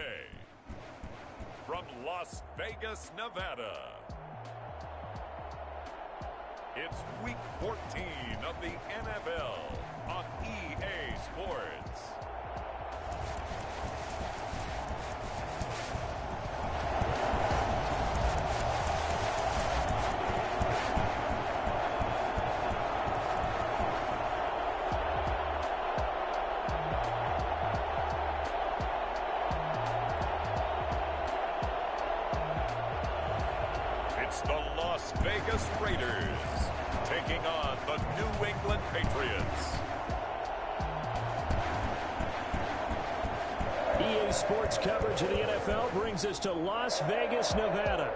Today, from Las Vegas, Nevada, it's Week 14 of the NFL on EA Sports. It's the Las Vegas Raiders taking on the New England Patriots. EA Sports coverage of the NFL brings us to Las Vegas, Nevada.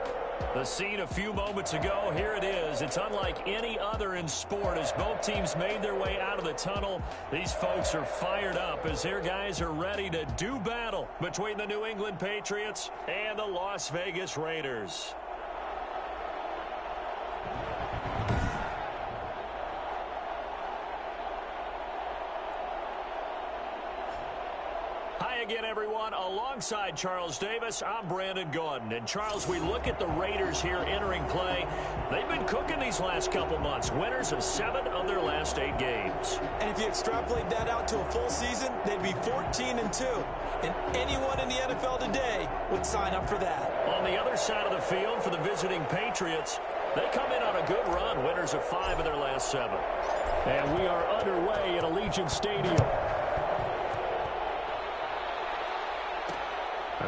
The scene a few moments ago, here it is. It's unlike any other in sport as both teams made their way out of the tunnel. These folks are fired up as their guys are ready to do battle between the New England Patriots and the Las Vegas Raiders. Again, everyone, alongside Charles Davis, I'm Brandon Gordon. And, Charles, we look at the Raiders here entering play. They've been cooking these last couple months, winners of 7 of their last 8 games. And if you extrapolate that out to a full season, they'd be 14-2. And anyone in the NFL today would sign up for that. On the other side of the field for the visiting Patriots, they come in on a good run, winners of 5 of their last 7. And we are underway at Allegiant Stadium.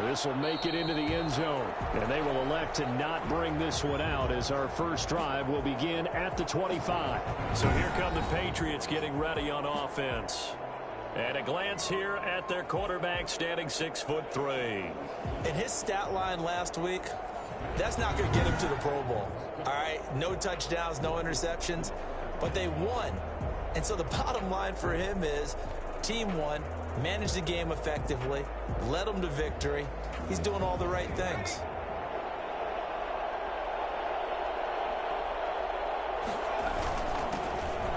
This will make it into the end zone, and they will elect to not bring this one out as our first drive will begin at the 25. So here come the Patriots getting ready on offense. And a glance here at their quarterback standing 6'3". And his stat line last week, that's not going to get him to the Pro Bowl. All right, no touchdowns, no interceptions, but they won. And so the bottom line for him is team won. Managed the game effectively, led them to victory. He's doing all the right things.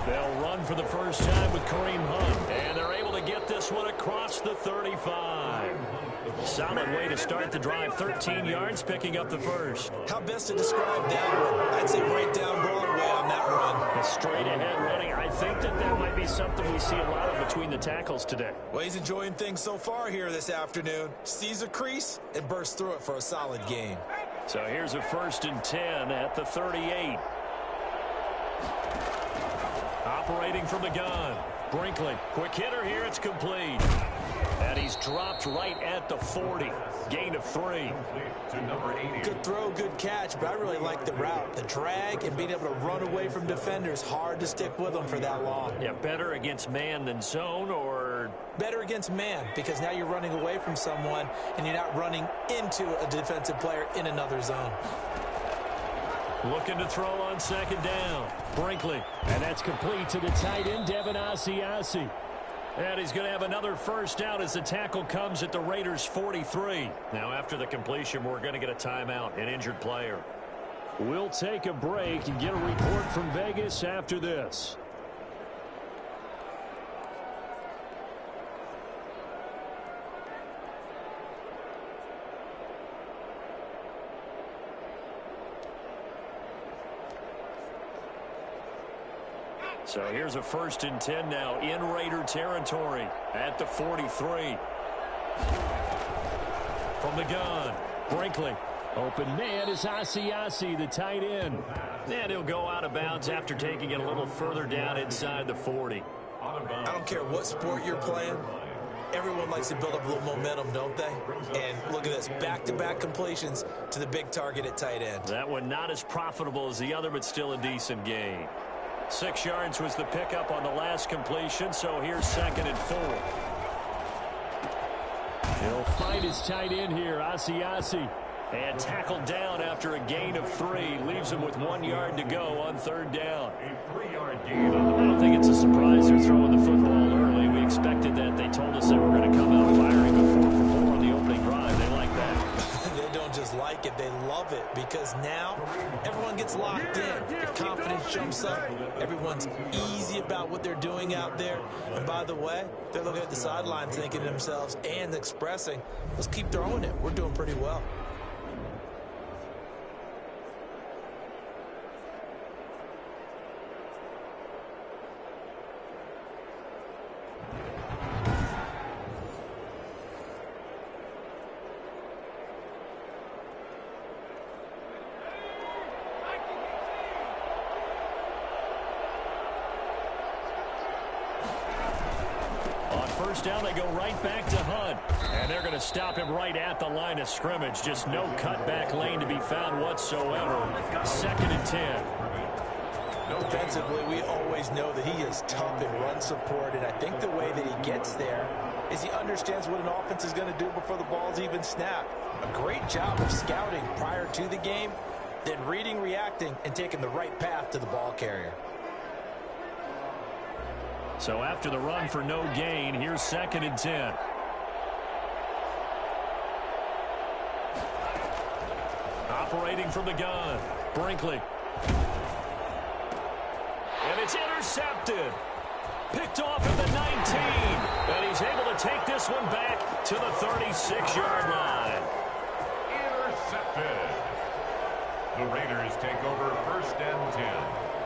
They'll run for the first time with Kareem Hunt, and they're able to get this one across the 35. Solid way to start the drive, 13 yards, picking up the first. How best to describe that one? I'd say right down Broadway on that run. A straight ahead running. I think that might be something we see a lot of between the tackles today. Well, he's enjoying things so far here this afternoon. Sees a crease and bursts through it for a solid game. So here's a 1st and 10 at the 38. Operating from the gun. Brinkley, quick hitter here, it's complete. And he's dropped right at the 40. Gain of 3. Good throw, good catch, but I really like the route. The drag and being able to run away from defenders. Hard to stick with them for that long. Yeah, better against man than zone, or? Better against man, because now you're running away from someone and you're not running into a defensive player in another zone. Looking to throw on 2nd down. Brinkley. And that's complete to the tight end, Devin Asiasi. And he's going to have another first down as the tackle comes at the Raiders' 43. Now, after the completion, we're going to get a timeout, an injured player. We'll take a break and get a report from Vegas after this. So here's a 1st and 10 now in Raider territory at the 43. From the gun, Brinkley. Open man is Asiasi, the tight end. And he'll go out of bounds after taking it a little further down inside the 40. I don't care what sport you're playing. Everyone likes to build up a little momentum, don't they? And look at this, back-to-back completions to the big target at tight end. That one not as profitable as the other, but still a decent gain. 6 yards was the pickup on the last completion, so here's 2nd and 4. He'll find his tight end here, Asiasi. And tackled down after a gain of 3. Leaves him with 1 yard to go on 3rd down. A 3-yard gain. I don't think it's a surprise they're throwing the football early. We expected that. They told us they were going to come out firing a 4-for-4 on the opening drive. They like that. They don't just like it. They love love it because now everyone gets locked in. Their confidence jumps up. Everyone's easy about what they're doing out there. And by the way, they're looking at the sidelines thinking to themselves and expressing, let's keep throwing it. We're doing pretty well. First down, they go right back to Hunt. And they're going to stop him right at the line of scrimmage. Just no cutback lane to be found whatsoever. 2nd and 10. Defensively, we always know that he is tough in run support, and I think the way that he gets there is he understands what an offense is going to do before the ball's even snapped. A great job of scouting prior to the game, then reading, reacting, and taking the right path to the ball carrier. So after the run for no gain, here's 2nd and 10. Operating from the gun, Brinkley. And it's intercepted. Picked off at the 19. And he's able to take this one back to the 36-yard line. Intercepted. The Raiders take over 1st and 10.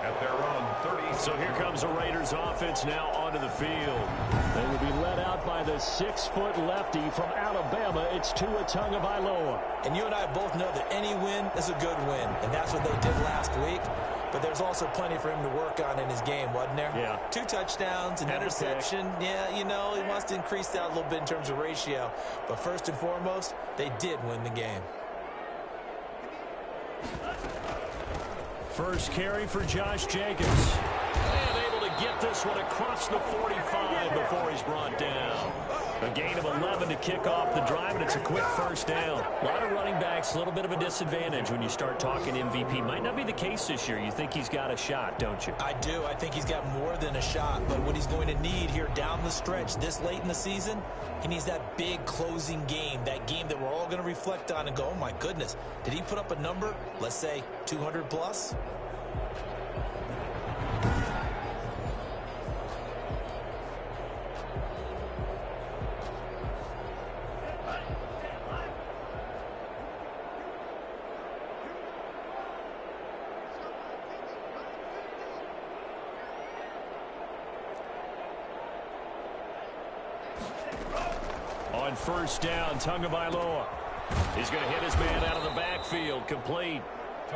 At their own 30. So here comes the Raiders offense now onto the field. They will be led out by the 6-foot lefty from Alabama. It's Tua Tagovailoa. And you and I both know that any win is a good win, and that's what they did last week. But there's also plenty for him to work on in his game, wasn't there? Yeah. 2 touchdowns, an interception. Yeah, you know, he wants to increase that a little bit in terms of ratio. But first and foremost, they did win the game. First carry for Josh Jacobs. And able to get this one across the 45 before he's brought down. A gain of 11 to kick off the drive, and it's a quick first down. A lot of running backs, a little bit of a disadvantage when you start talking MVP. Might not be the case this year. You think he's got a shot, don't you? I do. I think he's got more than a shot. But what he's going to need here down the stretch this late in the season, he needs that big closing game, that game that we're all going to reflect on and go, oh, my goodness, did he put up a number, let's say 200 plus? On first down, Tagovailoa. He's going to hit his man out of the backfield, complete.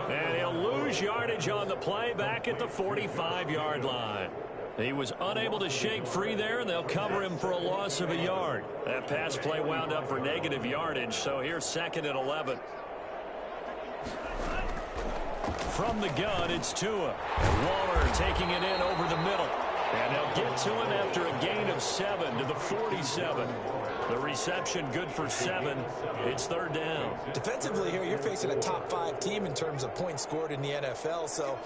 And he'll lose yardage on the play back at the 45-yard line. He was unable to shake free there, and they'll cover him for a loss of a yard. That pass play wound up for negative yardage, so here's 2nd and 11. From the gun, it's Tua. Waller taking it in over the middle. And they'll get to him after a gain of 7 to the 47. The reception good for 7. It's 3rd down. Defensively here, you're facing a top 5 team in terms of points scored in the NFL. So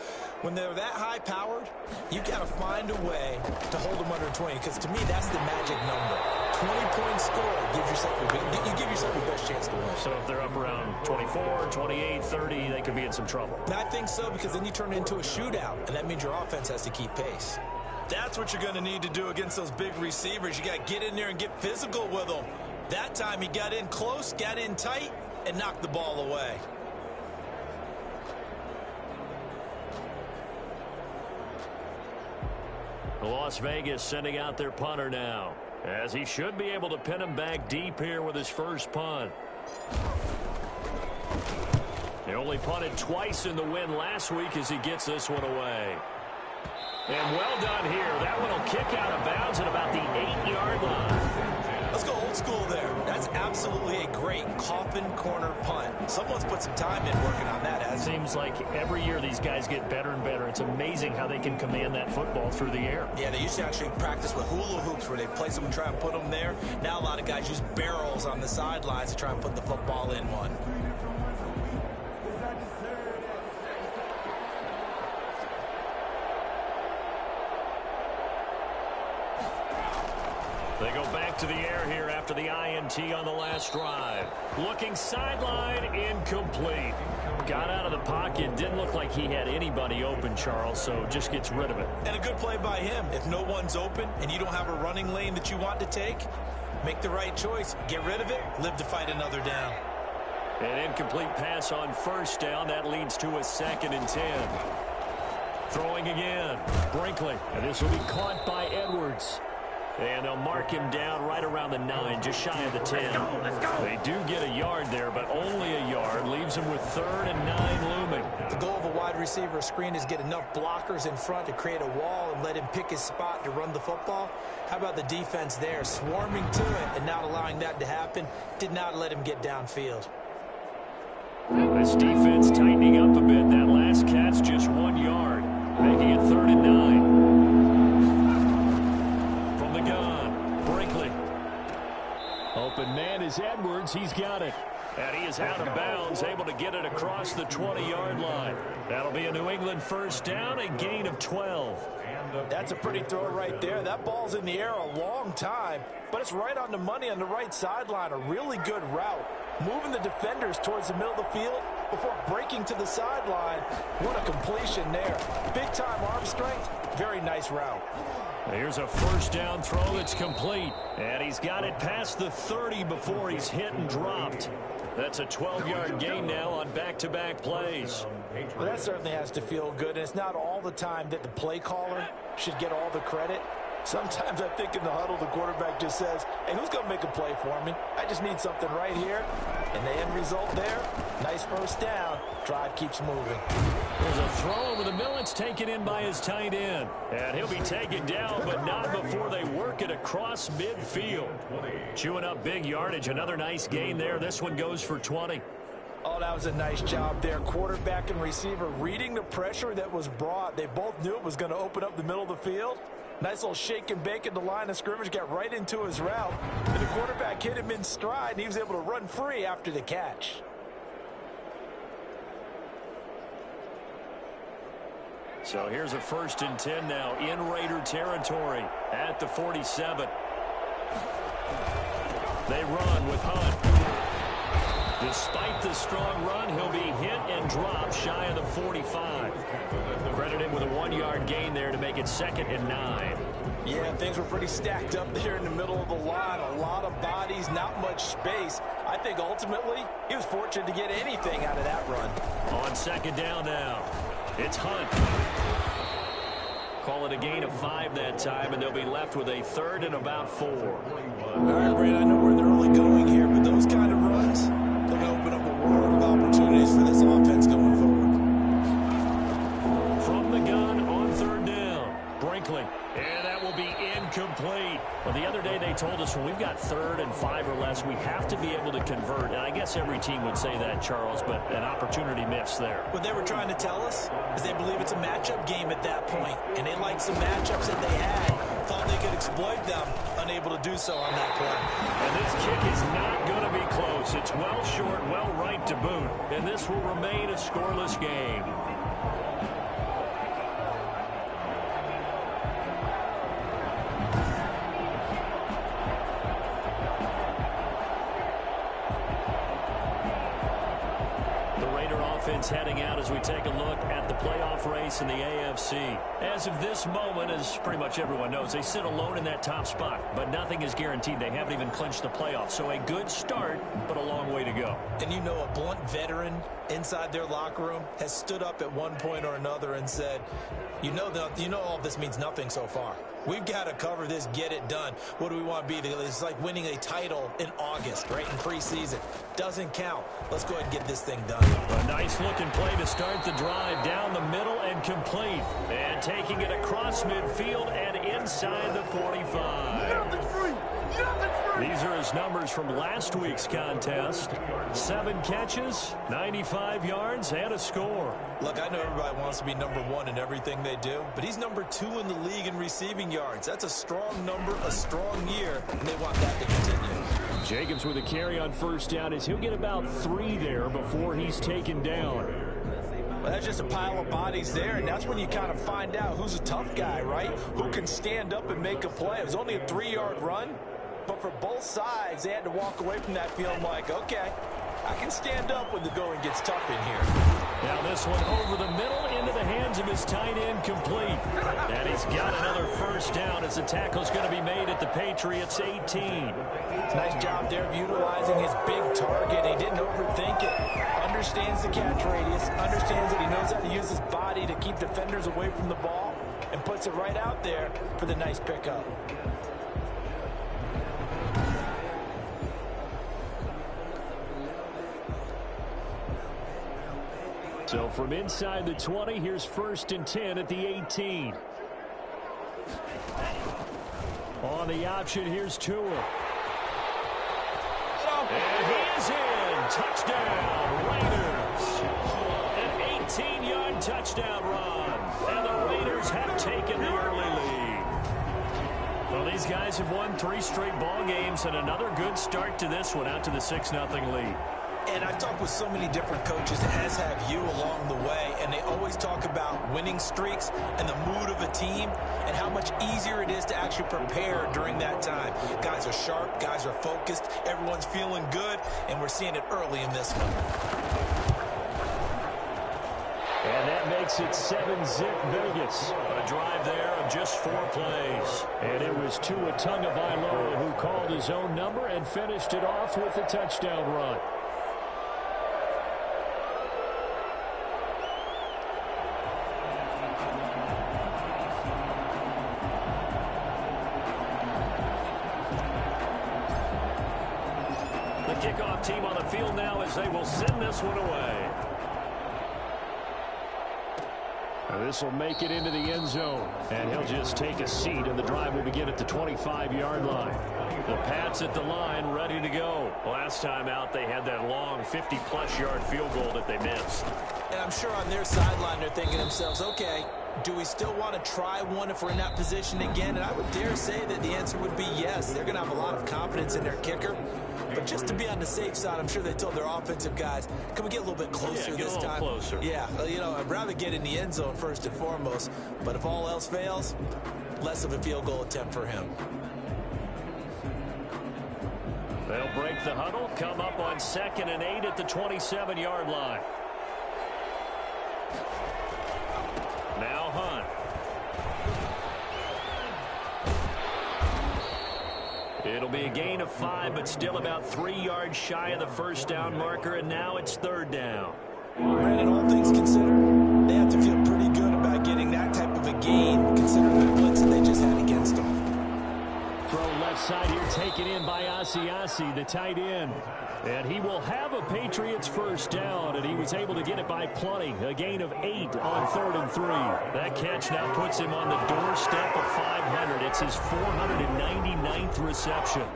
when they're that high-powered, you've got to find a way to hold them under 20. Because to me, that's the magic number. 20 points scored gives yourself you give yourself your best chance to win. So if they're up around 24, 28, 30, they could be in some trouble. And I think so, because then you turn it into a shootout, and that means your offense has to keep pace. That's what you're going to need to do against those big receivers. You got to get in there and get physical with them. That time he got in close, got in tight, and knocked the ball away. Las Vegas sending out their punter now, as he should be able to pin him back deep here with his first punt. He only punted twice in the win last week as he gets this one away. And well done here. That one will kick out of bounds at about the 8-yard line. Let's go old school there. That's absolutely a great coffin corner punt. Someone's put some time in working on that, hasn't it? Seems like every year these guys get better and better. It's amazing how they can command that football through the air. Yeah, they used to actually practice with hula hoops where they place them and try and put them there. Now a lot of guys use barrels on the sidelines to try and put the football in one. They go back to the air here after the INT on the last drive. Looking sideline, incomplete. Got out of the pocket. Didn't look like he had anybody open, Charles, so just gets rid of it. And a good play by him. If no one's open and you don't have a running lane that you want to take, make the right choice. Get rid of it. Live to fight another down. An incomplete pass on first down. That leads to a 2nd and 10. Throwing again. Brinkley. And this will be caught by Edwards. And they'll mark him down right around the 9, just shy of the 10. Let's go. They do get a yard there, but only a yard. Leaves him with 3rd and 9 looming. The goal of a wide receiver screen is get enough blockers in front to create a wall and let him pick his spot to run the football. How about the defense there, swarming to it and not allowing that to happen? Did not let him get downfield. This defense tightening up a bit. That last catch just 1 yard, making it 3rd and 9. Open man is Edwards. He's got it. And he is out of bounds, able to get it across the 20-yard line. That'll be a New England first down, a gain of 12. That's a pretty throw right there. That ball's in the air a long time, but it's right on the money on the right sideline. A really good route. Moving the defenders towards the middle of the field before breaking to the sideline. What a completion there. Big-time arm strength. Very nice route. Here's a first down throw that's complete. And he's got it past the 30 before he's hit and dropped. That's a 12-yard gain now on back-to-back plays. Well, that certainly has to feel good. And it's not all the time that the play caller should get all the credit. Sometimes I think in the huddle, the quarterback just says, hey, who's going to make a play for me? I just need something right here. And the end result there, nice first down. Drive keeps moving. There's a throw over the middle. It's taken in by his tight end. And he'll be taken down, but not before they work it across midfield. Chewing up big yardage. Another nice gain there. This one goes for 20. Oh, that was a nice job there. Quarterback and receiver reading the pressure that was brought. They both knew it was going to open up the middle of the field. Nice little shake and bake at the line of scrimmage, got right into his route. And the quarterback hit him in stride, and he was able to run free after the catch. So here's a 1st and 10 now in Raider territory at the 47. They run with Hunt. Despite the strong run, he'll be hit and dropped shy of the 45. Credit him with a 1-yard gain there to make it 2nd and 9. Yeah, things were pretty stacked up there in the middle of the line. A lot of bodies, not much space. I think ultimately he was fortunate to get anything out of that run. On 2nd down now, it's Hunt. Call it a gain of 5 that time, and they'll be left with a 3rd and about 4. All right, Brad, I know where they're only going here, but those kind of runs, they're going to open up a world of opportunities for this offense going forward. From the gun on 3rd down, Brinkley. And that will be incomplete. Well, the other day they told us when we've got 3rd and 5 or less, we have to be able to convert. And I guess every team would say that, Charles, but an opportunity missed there. What they were trying to tell us is they believe it's a matchup game at that point, and they liked some matchups that they had, thought they could exploit them, unable to do so on that play. And this kick is not going to be close. It's well short, well right to boot, and this will remain a scoreless game. Heading out as we take a look at the playoff race in the AFC. As of this moment, as pretty much everyone knows, they sit alone in that top spot, but nothing is guaranteed. They haven't even clinched the playoffs, so a good start, but a long way to go. And you know, a blunt veteran inside their locker room has stood up at one point or another and said, you know all of this means nothing so far. We've got to cover this, get it done. What do we want to be? It's like winning a title in August, right, in preseason. Doesn't count. Let's go ahead and get this thing done. A nice-looking play to start the drive down the middle and complete. And taking it across midfield and inside the 45. Nothing free. These are his numbers from last week's contest. 7 catches, 95 yards, and a score. Look, I know everybody wants to be number 1 in everything they do, but he's number 2 in the league in receiving yards. That's a strong number, a strong year, and they want that to continue. Jacobs with a carry on 1st down as he'll get about 3 there before he's taken down. Well, that's just a pile of bodies there, and that's when you kind of find out who's a tough guy, right? Who can stand up and make a play. It was only a 3-yard run, but for both sides, they had to walk away from that feeling like, okay, I can stand up when the going gets tough in here. Now this one over the middle into the hands of his tight end, complete. And he's got another first down as the tackle's going to be made at the Patriots 18. Nice job there of utilizing his big target. He didn't overthink it. Understands the catch radius, understands that he knows how to use his body to keep defenders away from the ball, and puts it right out there for the nice pickup. So from inside the 20, here's 1st and 10 at the 18. On the option, here's Tua. And he is in. Touchdown, Raiders. An 18-yard touchdown run. And the Raiders have taken the early lead. Well, these guys have won 3 straight ball games, and another good start to this one, out to the 6-0 lead. And I've talked with so many different coaches, as have you, along the way, and they always talk about winning streaks and the mood of a team and how much easier it is to actually prepare during that time. Guys are sharp, guys are focused, everyone's feeling good, and we're seeing it early in this one. And that makes it 7-zip Vegas. A drive there of just 4 plays. And it was Tua Tagovailoa who called his own number and finished it off with a touchdown run. Kickoff team on the field now as they will send this one away. This will make it into the end zone, and he'll just take a seat, and the drive will begin at the 25-yard line. The Pats at the line, ready to go. Last time out, they had that long 50-plus yard field goal that they missed. And I'm sure on their sideline they're thinking to themselves, okay, do we still want to try one if we're in that position again? And I would dare say that the answer would be yes. They're going to have a lot of confidence in their kicker. But just to be on the safe side, I'm sure they told their offensive guys, can we get a little bit closer this time? Closer. Yeah, well, you know, I'd rather get in the end zone first and foremost. But if all else fails, less of a field goal attempt for him. They'll break the huddle, come up on 2nd and 8 at the 27-yard line. Now Hunt. It'll be a gain of 5, but still about 3 yards shy of the first down marker, and now it's 3rd down. Brandon, all things considered, they have to feel pretty good about getting that type of a gain, considering the blitz that they just had against them. Throw left side here, taken in by Asiasi, the tight end. And he will have a Patriots first down, and he was able to get it by plenty. A gain of 8 on 3rd and 3. That catch now puts him on the doorstep of 500. It's his 499th reception.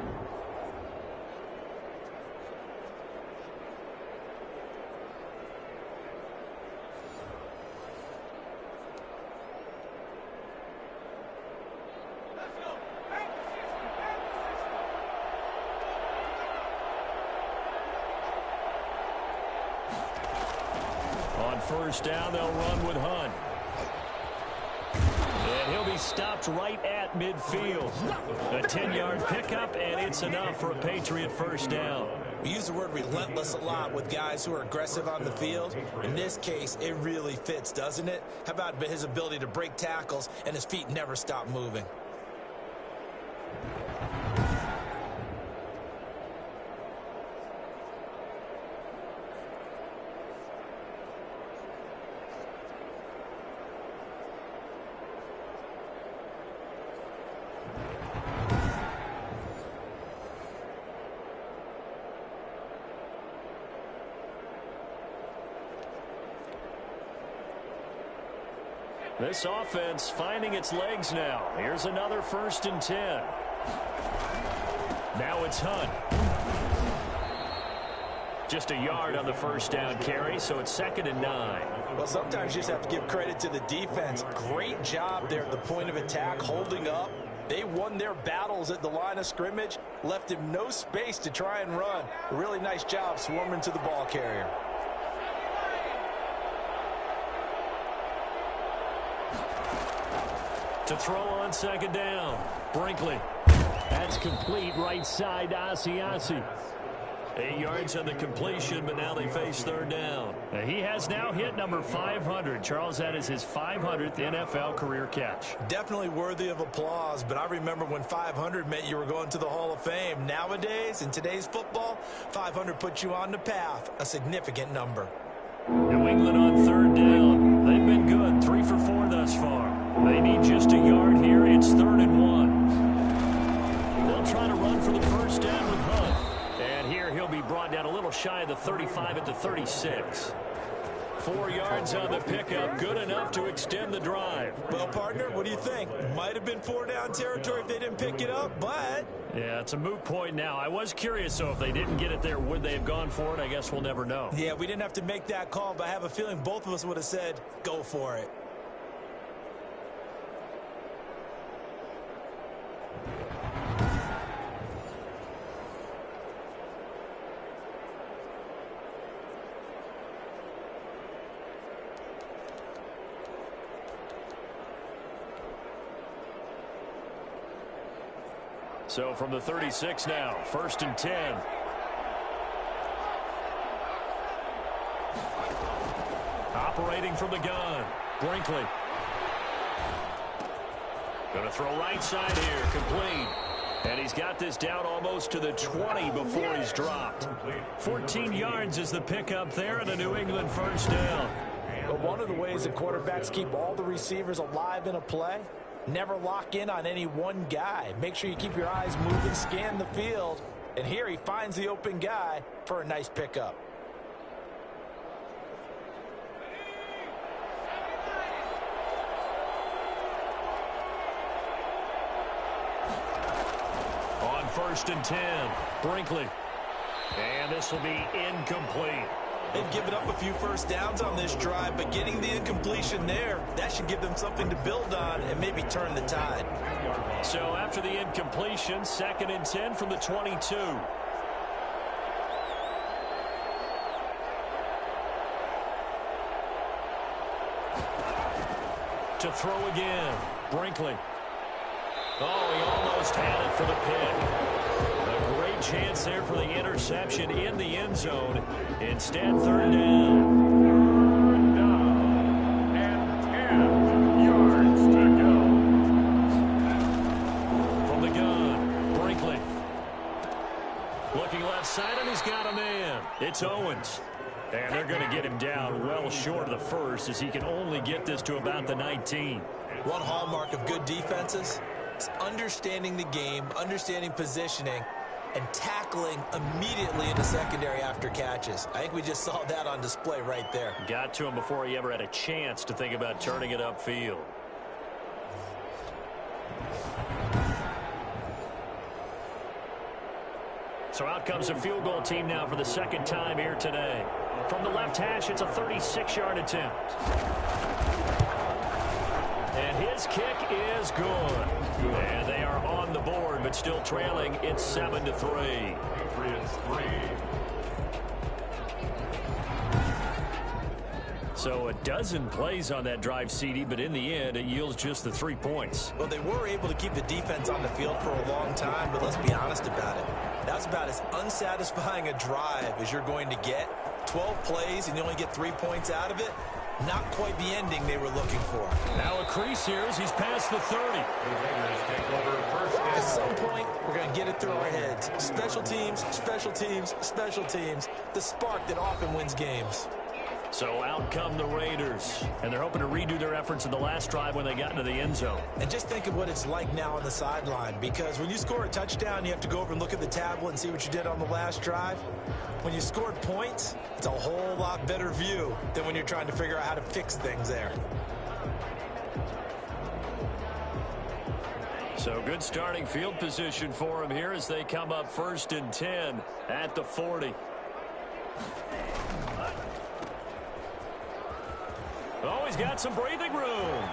First down, they'll run with Hunt. And he'll be stopped right at midfield. A 10-yard pickup, and it's enough for a Patriot first down. We use the word relentless a lot with guys who are aggressive on the field. In this case, it really fits, doesn't it? How about his ability to break tackles and his feet never stop moving? This offense finding its legs now. Here's another 1st and 10. Now it's Hunt. Just a yard on the first down carry, so it's 2nd and 9. Well, sometimes you just have to give credit to the defense. Great job there at the point of attack, holding up. They won their battles at the line of scrimmage, left him no space to try and run. A really nice job swarming to the ball carrier. To throw on second down. Brinkley. That's complete right side to Asiasi. 8 yards on the completion, but now they face third down. He has now hit number 500. Charles, that is his 500th NFL career catch. Definitely worthy of applause, but I remember when 500 meant you were going to the Hall of Fame. Nowadays, in today's football, 500 puts you on the path, a significant number. New England on third down. They've been good, 3 for 4 thus far. They need just a yard here. It's 3rd and 1. They'll try to run for the first down with Hunt. And here he'll be brought down a little shy of the 35 at the 36. 4 yards on the pickup, good enough to extend the drive. Well, partner, what do you think? Might have been 4-down territory if they didn't pick it up, but... Yeah, it's a moot point now. I was curious, so if they didn't get it there, would they have gone for it? I guess we'll never know. Yeah, we didn't have to make that call, but I have a feeling both of us would have said, go for it. So from the 36 now, 1st and 10. Operating from the gun, Brinkley. Going to throw right side here, complete. And he's got this down almost to the 20 before he's dropped. 14 yards is the pickup there and a New England first down. But one of the ways that quarterbacks keep all the receivers alive in a play, never lock in on any one guy. Make sure you keep your eyes moving, scan the field. And here he finds the open guy for a nice pickup. On 1st and 10, Brinkley. And this will be incomplete. They've given up a few first downs on this drive, but getting the incompletion there, that should give them something to build on and maybe turn the tide. So after the incompletion, 2nd and 10 from the 22. To throw again, Brinkley. Oh, he almost had it for the pick. A great chance there for the interception in the end zone. Instead, 3rd down. 3rd down and 10 yards to go. From the gun, Brinkley. Looking left side, and he's got a man. It's Owens. And they're going to get him down well short of the first as he can only get this to about the 19. One hallmark of good defenses is understanding the game, understanding positioning, and tackling immediately in the secondary after catches. I think we just saw that on display right there. Got to him before he ever had a chance to think about turning it upfield. So out comes a field goal team now for the 2nd time here today. From the left hash, it's a 36-yard attempt. And his kick is good. And they are on the board, but still trailing. It's 7-3. Patriots 3. So a dozen plays on that drive, CD, but in the end, it yields just the 3 points. Well, they were able to keep the defense on the field for a long time, but let's be honest about it. That's about as unsatisfying a drive as you're going to get. 12 plays and you only get 3 points out of it. Not quite the ending they were looking for. Now a crease here as he's past the 30. At some point, we're going to get it through our heads. Special teams, special teams, special teams. The spark that often wins games. So out come the Raiders, and they're hoping to redo their efforts in the last drive when they got into the end zone. And just think of what it's like now on the sideline, because when you score a touchdown, you have to go over and look at the tablet and see what you did on the last drive. When you scored points, it's a whole lot better view than when you're trying to figure out how to fix things there. So good starting field position for him here as they come up 1st and 10 at the 40. Oh, he's got some breathing room.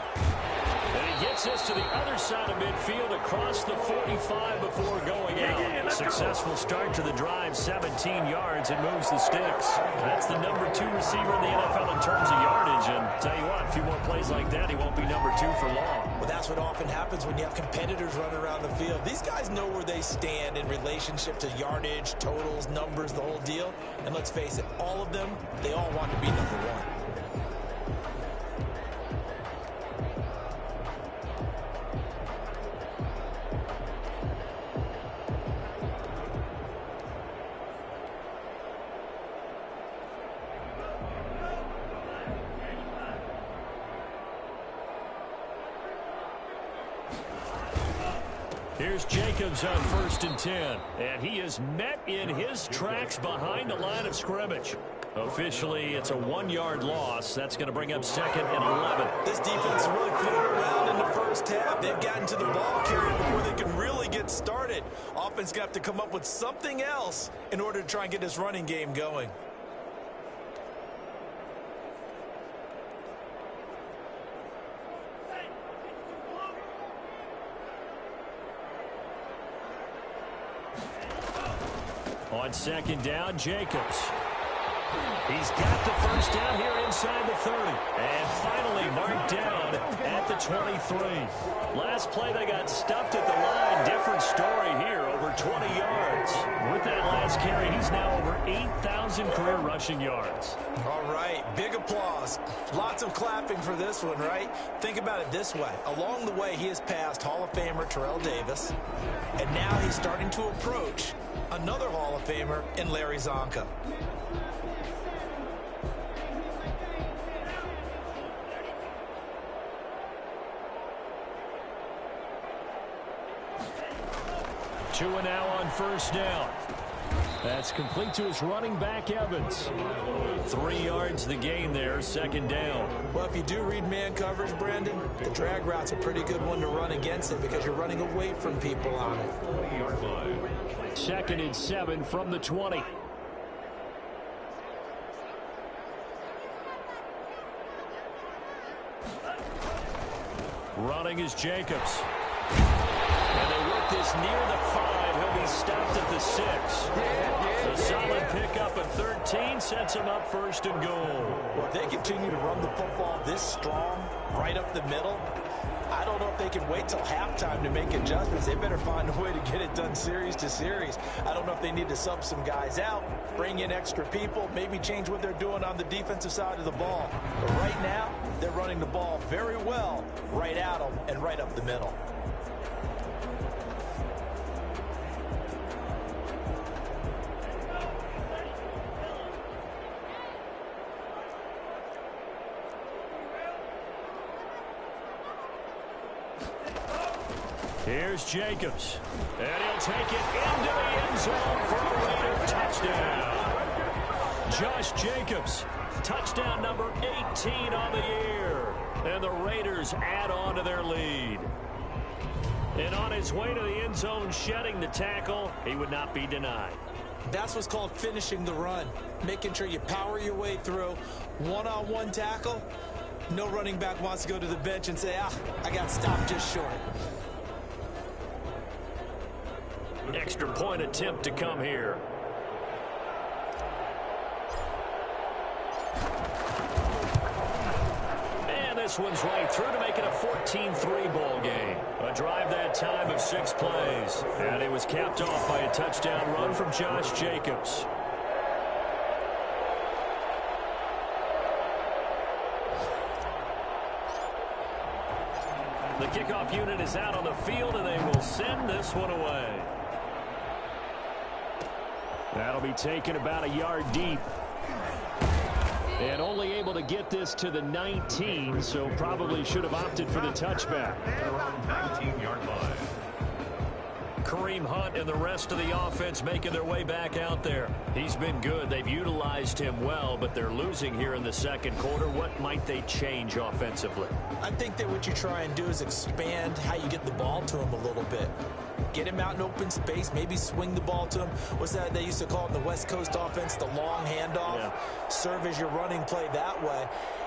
And he gets this to the other side of midfield across the 45 before going out. Successful start to the drive, 17 yards, and moves the sticks. That's the number 2 receiver in the NFL in terms of yardage. And tell you what, a few more plays like that, he won't be number 2 for long. Well, that's what often happens when you have competitors running around the field. These guys know where they stand in relationship to yardage, totals, numbers, the whole deal. And let's face it, all of them, they all want to be number 1. Here's Jacobs on 1st and 10. And he is met in his tracks behind the line of scrimmage. Officially, it's a 1-yard loss. That's going to bring up 2nd and 11. This defense really flew around in the first half. They've gotten to the ball carrier before they can really get started. Offense going to have to come up with something else in order to try and get this running game going. On 2nd down, Jacobs. He's got the first down here inside the 30. And finally marked down at the 23. Last play, they got stuffed at the line. Different story here, over 20 yards. With that last carry, he's now over 8,000 career rushing yards. All right, big applause. Lots of clapping for this one, right? Think about it this way. Along the way, he has passed Hall of Famer Terrell Davis. And now he's starting to approach another Hall of Famer in Larry Zonka. Two and now on 1st down. That's complete to his running back, Evans. 3 yards the gain there, 2nd down. Well, if you do read man coverage, Brandon, the drag route's a pretty good one to run against it because you're running away from people on it. 2nd and 7 from the 20. Running is Jacobs. And they work this near the 5. He'll be stopped at the 6. A solid pickup at 13 sets him up 1st and goal. Well, if they continue to run the football this strong, right up the middle, I don't know if they can wait till halftime to make adjustments. They better find a way to get it done series to series. I don't know if they need to sub some guys out, bring in extra people, maybe change what they're doing on the defensive side of the ball. But right now, they're running the ball very well right at them and right up the middle. Here's Jacobs. And he'll take it into the end zone for a Raider touchdown. Josh Jacobs, touchdown number 18 on the year. And the Raiders add on to their lead. And on his way to the end zone, shedding the tackle, he would not be denied. That's what's called finishing the run. Making sure you power your way through. One-on-one tackle. No running back wants to go to the bench and say, I got stopped just short. Extra point attempt to come here. And this one's right through to make it a 14-3 ball game. A drive that time of 6 plays. And it was capped off by a touchdown run from Josh Jacobs. The kickoff unit is out on the field, and they will send this one away. That'll be taken about a yard deep. And only able to get this to the 19, so probably should have opted for the touchback. At around 19-yard line. Kareem Hunt and the rest of the offense making their way back out there. He's been good. They've utilized him well, but they're losing here in the second quarter. What might they change offensively? I think that what you try and do is expand how you get the ball to him a little bit. Get him out in open space, maybe swing the ball to him. What's that they used to call in the West Coast offense, the long handoff? Yeah. serve as your running play that way,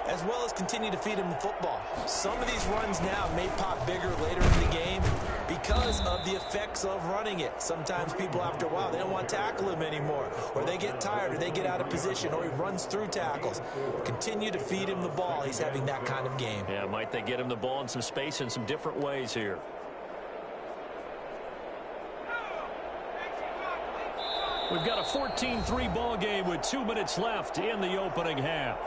as well as continue to feed him the football. Some of these runs now may pop bigger later in the game because of the effects of running it. Sometimes people, after a while, they don't want to tackle him anymore, or they get tired, or they get out of position, or he runs through tackles. Continue to feed him the ball. He's having that kind of game. Yeah, might they get him the ball in some space in some different ways here. We've got a 14-3 ball game with 2 minutes left in the opening half.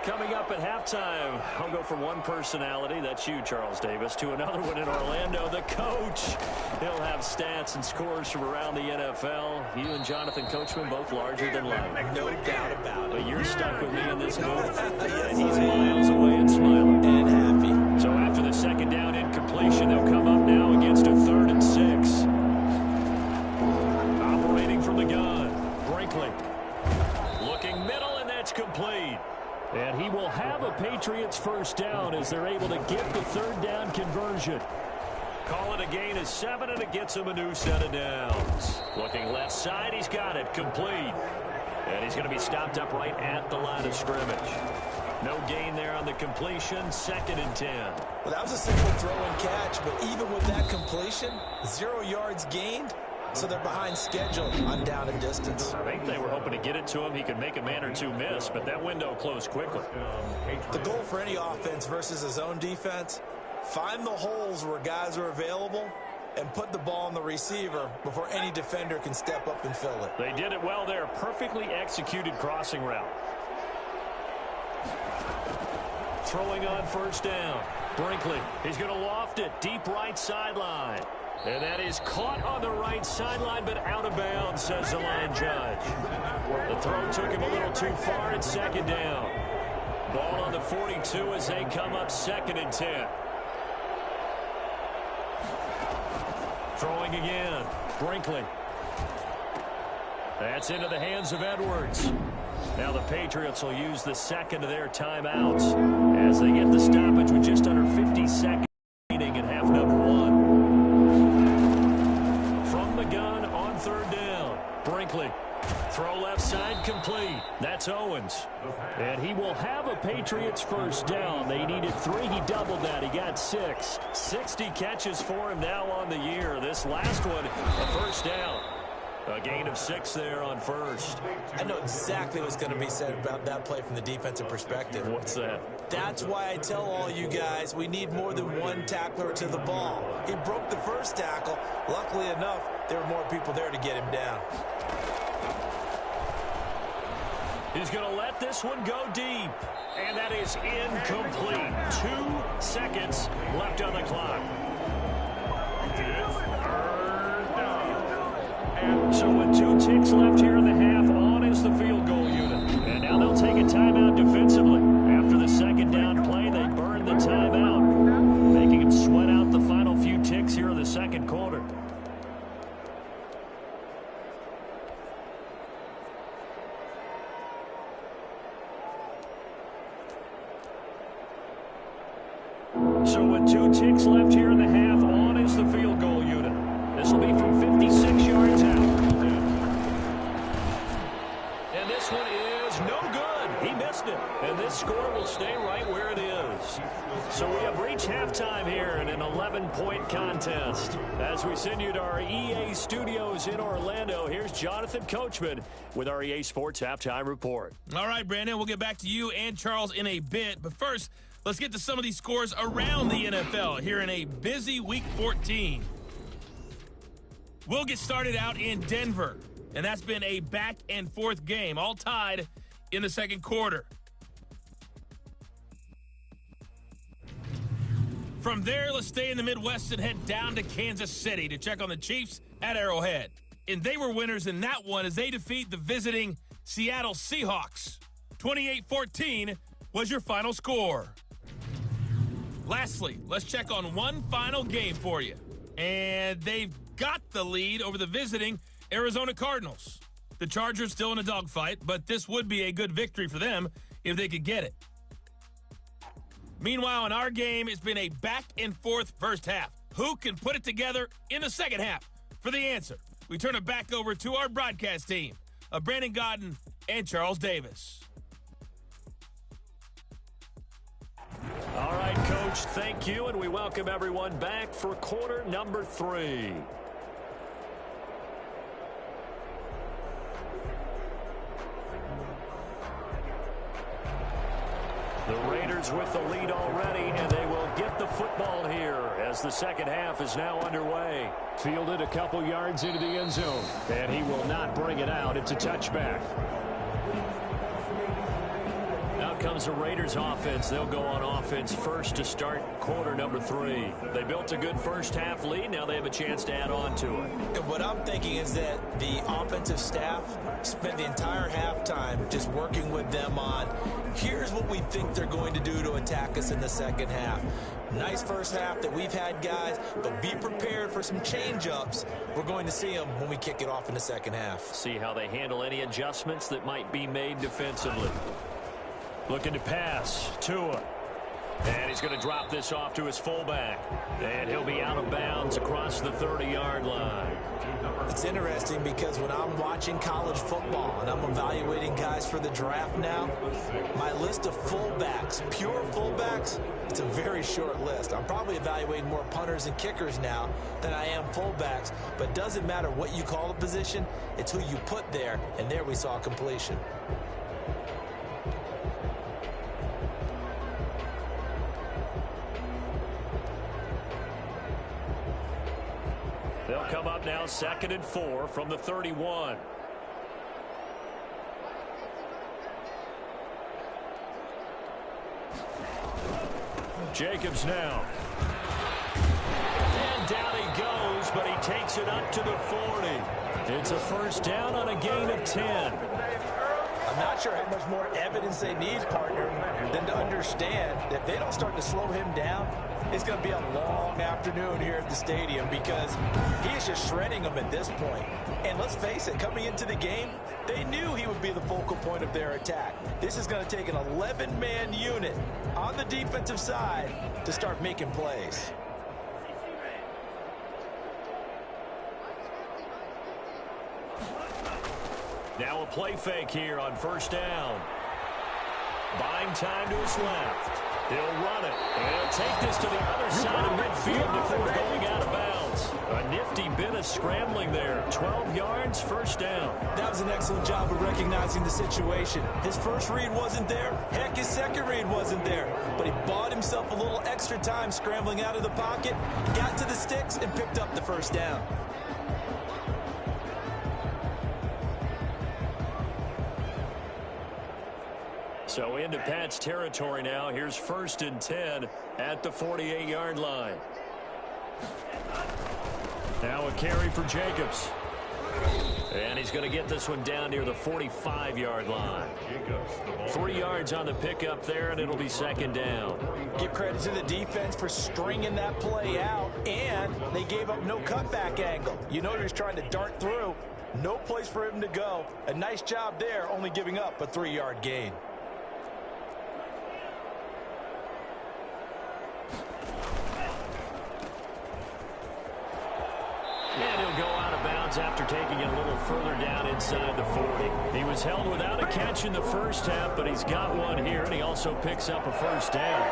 Coming up at halftime, I'll go from one personality, that's you, Charles Davis, to another one in Orlando, the coach. He'll have stats and scores from around the NFL. You and Jonathan Coachman, both larger than life. No doubt about it. But you're stuck with me in this booth, and he's miles away and smiling. And happy. So after the second down incompletion, they'll come up now against a 3rd and 6. Operating from the gun, Brinkley. Looking middle, and that's complete. And he will have a Patriots first down as they're able to get the 3rd down conversion. Call it a gain of 7, and it gets him a new set of downs. Looking left side, he's got it, complete. And he's going to be stopped up right at the line of scrimmage. No gain there on the completion, 2nd and 10. Well, that was a simple throw and catch, but even with that completion, 0 yards gained. So they're behind schedule on down and distance. I think they were hoping to get it to him. He could make a man or two miss, but that window closed quickly. The goal for any offense versus his own defense, find the holes where guys are available and put the ball on the receiver before any defender can step up and fill it. They did it well there. Perfectly executed crossing route. Throwing on first down. Brinkley, he's going to loft it deep right sideline. And that is caught on the right sideline, but out of bounds, says the line judge. The throw took him a little too far. It's 2nd down. Ball on the 42 as they come up 2nd and 10. Throwing again. Brinkley. That's into the hands of Edwards. Now the Patriots will use the second of their timeouts as they get the stoppage with just under 50 seconds remaining in half number 1. From the gun on 3rd down. Brinkley. Throw left side complete. That's Owens. And he will have a Patriots first down. They needed 3. He doubled that. He got 6. 60 catches for him now on the year. This last one, a first down. A gain of 6 there on first. I know exactly what's going to be said about that play from the defensive perspective. What's that? That's why I tell all you guys we need more than one tackler to the ball. He broke the first tackle. Luckily enough, there were more people there to get him down. He's going to let this one go deep. And that is incomplete. 2 seconds left on the clock. So with 2 ticks left here in the half, on is the field goal unit. And now they'll take a timeout defensively. After the 2nd down play, they burn the timeout, making them sweat out the final few ticks here in the 2nd quarter. So with 2 ticks left here in the half, on is the field goal unit. This will be from 56 yards out. And this one is no good. He missed it. And this score will stay right where it is. So we have reached halftime here in an 11-point contest. As we send you to our EA studios in Orlando, here's Jonathan Coachman with our EA Sports Halftime Report. All right, Brandon, we'll get back to you and Charles in a bit. But first, let's get to some of these scores around the NFL here in a busy Week 14. We'll get started out in Denver, and that's been a back-and-forth game, all tied in the 2nd quarter. From there, let's stay in the Midwest and head down to Kansas City to check on the Chiefs at Arrowhead. And they were winners in that one as they defeat the visiting Seattle Seahawks. 28-14 was your final score. Lastly, let's check on one final game for you. And they've got the lead over the visiting Arizona Cardinals. The Chargers still in a dogfight, but this would be a good victory for them if they could get it. Meanwhile, in our game, it's been a back-and-forth first half. Who can put it together in the second half? For the answer, we turn it back over to our broadcast team of Brandon Godden and Charles Davis. All right, Coach, thank you, and we welcome everyone back for quarter number 3. The Raiders with the lead already, and they will get the football here as the second half is now underway. Fielded a couple yards into the end zone, and he will not bring it out. It's a touchback. Out comes the Raiders offense. They'll go on offense first to start quarter number 3. They built a good first half lead. Now they have a chance to add on to it. And what I'm thinking is that the offensive staff spent the entire halftime just working with them on, here's what we think they're going to do to attack us in the second half. Nice first half that we've had, guys, but be prepared for some change-ups. We're going to see them when we kick it off in the second half. See how they handle any adjustments that might be made defensively. Looking to pass. Tua. And he's going to drop this off to his fullback. And he'll be out of bounds across the 30-yard line. It's interesting because when I'm watching college football and I'm evaluating guys for the draft now, my list of fullbacks, pure fullbacks, it's a very short list. I'm probably evaluating more punters and kickers now than I am fullbacks. But it doesn't matter what you call a position, it's who you put there. And there we saw completion. They'll come up now 2nd and 4 from the 31. Jacobs now. And down he goes, but he takes it up to the 40. It's a first down on a gain of 10. I'm not sure how much more evidence they need, partner, than to understand that if they don't start to slow him down, it's going to be a long afternoon here at the stadium because he is just shredding them at this point. And let's face it, coming into the game, they knew he would be the focal point of their attack. This is going to take an 11-man unit on the defensive side to start making plays. Now a play fake here on first down. Buying time to his left. He'll run it. And he'll take this to the other side of midfield before going out of bounds. A nifty bit of scrambling there. 12 yards, first down. That was an excellent job of recognizing the situation. His first read wasn't there. Heck, his second read wasn't there. But he bought himself a little extra time scrambling out of the pocket, got to the sticks, and picked up the first down. So into Pat's territory now. Here's 1st and 10 at the 48-yard line. Now a carry for Jacobs. And he's going to get this one down near the 45-yard line. 3 yards on the pickup there, and it'll be 2nd down. Give credit to the defense for stringing that play out, and they gave up no cutback angle. You know he was trying to dart through. No place for him to go. A nice job there, only giving up a 3-yard gain. And he'll go out of bounds after taking it a little further down inside the 40. He was held without a catch in the first half, but he's got one here, and he also picks up a first down.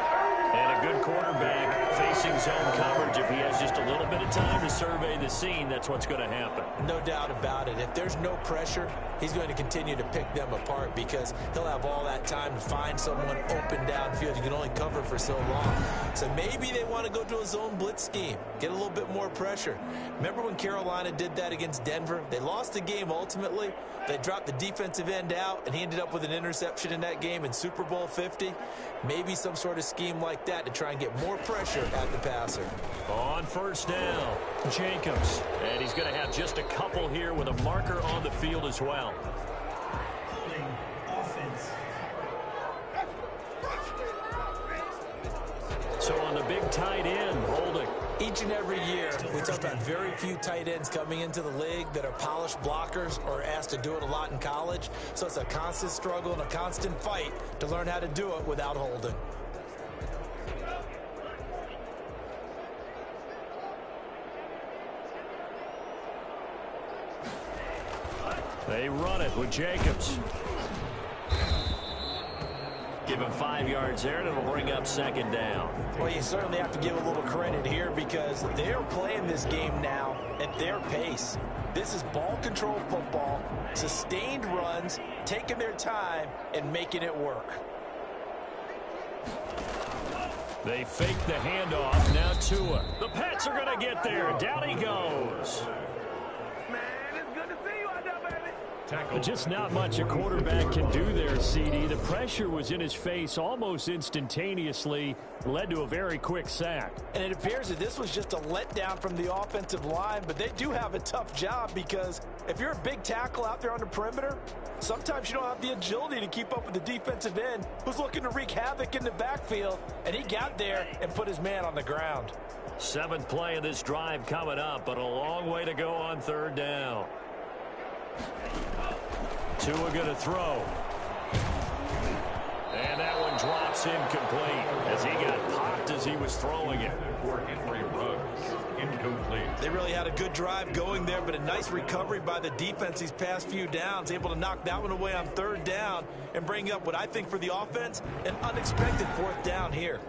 And a good quarterback facing zone coverage. If he has just a little bit of time to survey the scene, that's what's going to happen. No doubt about it. If there's no pressure, he's going to continue to pick them apart because he'll have all that time to find someone open downfield. You can only cover for so long. So maybe they want to go to a zone blitz scheme, get a little bit more pressure. Remember when Carolina did that against Denver? They lost the game ultimately. They dropped the defensive end out, and he ended up with an interception in that game in Super Bowl 50. Maybe some sort of scheme like that to try and get more pressure at the passer. On first down, Jacobs. And he's going to have just a couple here with a marker on the field as well. So on the big tight end, holding. Each and every year, we talk about very few tight ends coming into the league that are polished blockers or asked to do it a lot in college. So it's a constant struggle and a constant fight to learn how to do it without holding. They run it with Jacobs. Give him 5 yards there, and it'll bring up second down. Well, you certainly have to give a little credit here because they're playing this game now at their pace. This is ball control football, sustained runs, taking their time, and making it work. They fake the handoff. Now Tua. The Pats are going to get there. Down he goes. Just not much a quarterback can do there, CD. The pressure was in his face almost instantaneously, led to a very quick sack. And it appears that this was just a letdown from the offensive line, but they do have a tough job because if you're a big tackle out there on the perimeter, sometimes you don't have the agility to keep up with the defensive end who's looking to wreak havoc in the backfield, and he got there and put his man on the ground. 7th play of this drive coming up, but a long way to go on 3rd down. Tua going to throw. And that one drops incomplete as he got popped as he was throwing it. For Henry Ruggs, incomplete. They really had a good drive going there, but a nice recovery by the defense these past few downs, able to knock that one away on 3rd down and bring up what I think for the offense, an unexpected 4th down here.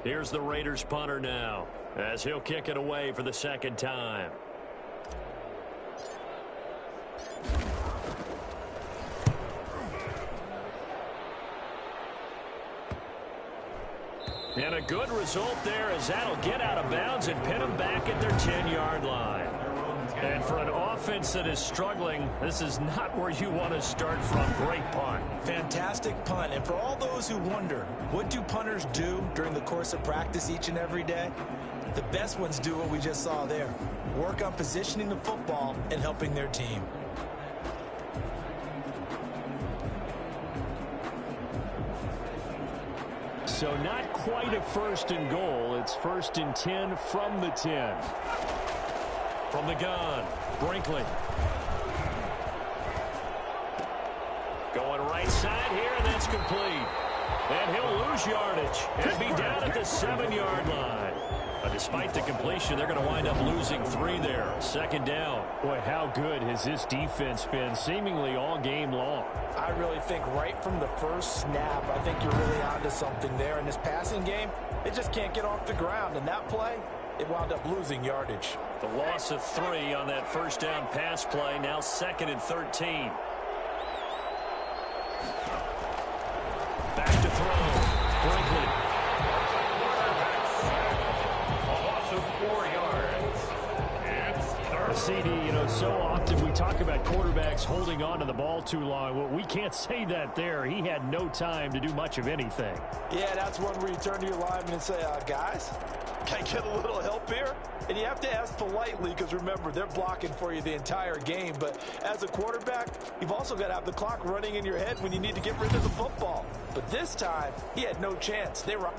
Here's the Raiders punter now as he'll kick it away for the 2nd time. And a good result there as that'll get out of bounds and pin them back at their 10-yard line. And for an offense that is struggling, this is not where you want to start from. Great punt. Fantastic punt. And for all those who wonder, what do punters do during the course of practice each and every day? The best ones do what we just saw there. Work on positioning the football and helping their team. So not quite a 1st and goal. It's 1st and 10 from the 10. From the gun, Brinkley. Going right side here, and that's complete. And he'll lose yardage and be down at the 7-yard line. Despite the completion, they're going to wind up losing 3 there. 2nd down. Boy, how good has this defense been seemingly all game long? I really think right from the first snap, I think you're really onto something there. In this passing game, it just can't get off the ground. And that play, it wound up losing yardage. The loss of 3 on that 1st down pass play, now 2nd and 13. Back to throw. Brinkley. So 4 yards. It's third. CD, you know, so often we talk about quarterbacks holding on to the ball too long. Well, we can't say that there. He had no time to do much of anything. Yeah, that's one where you turn to your lineman and say, guys, can I get a little help here? And you have to ask politely because, remember, they're blocking for you the entire game. But as a quarterback, you've also got to have the clock running in your head when you need to get rid of the football. But this time, he had no chance. They were...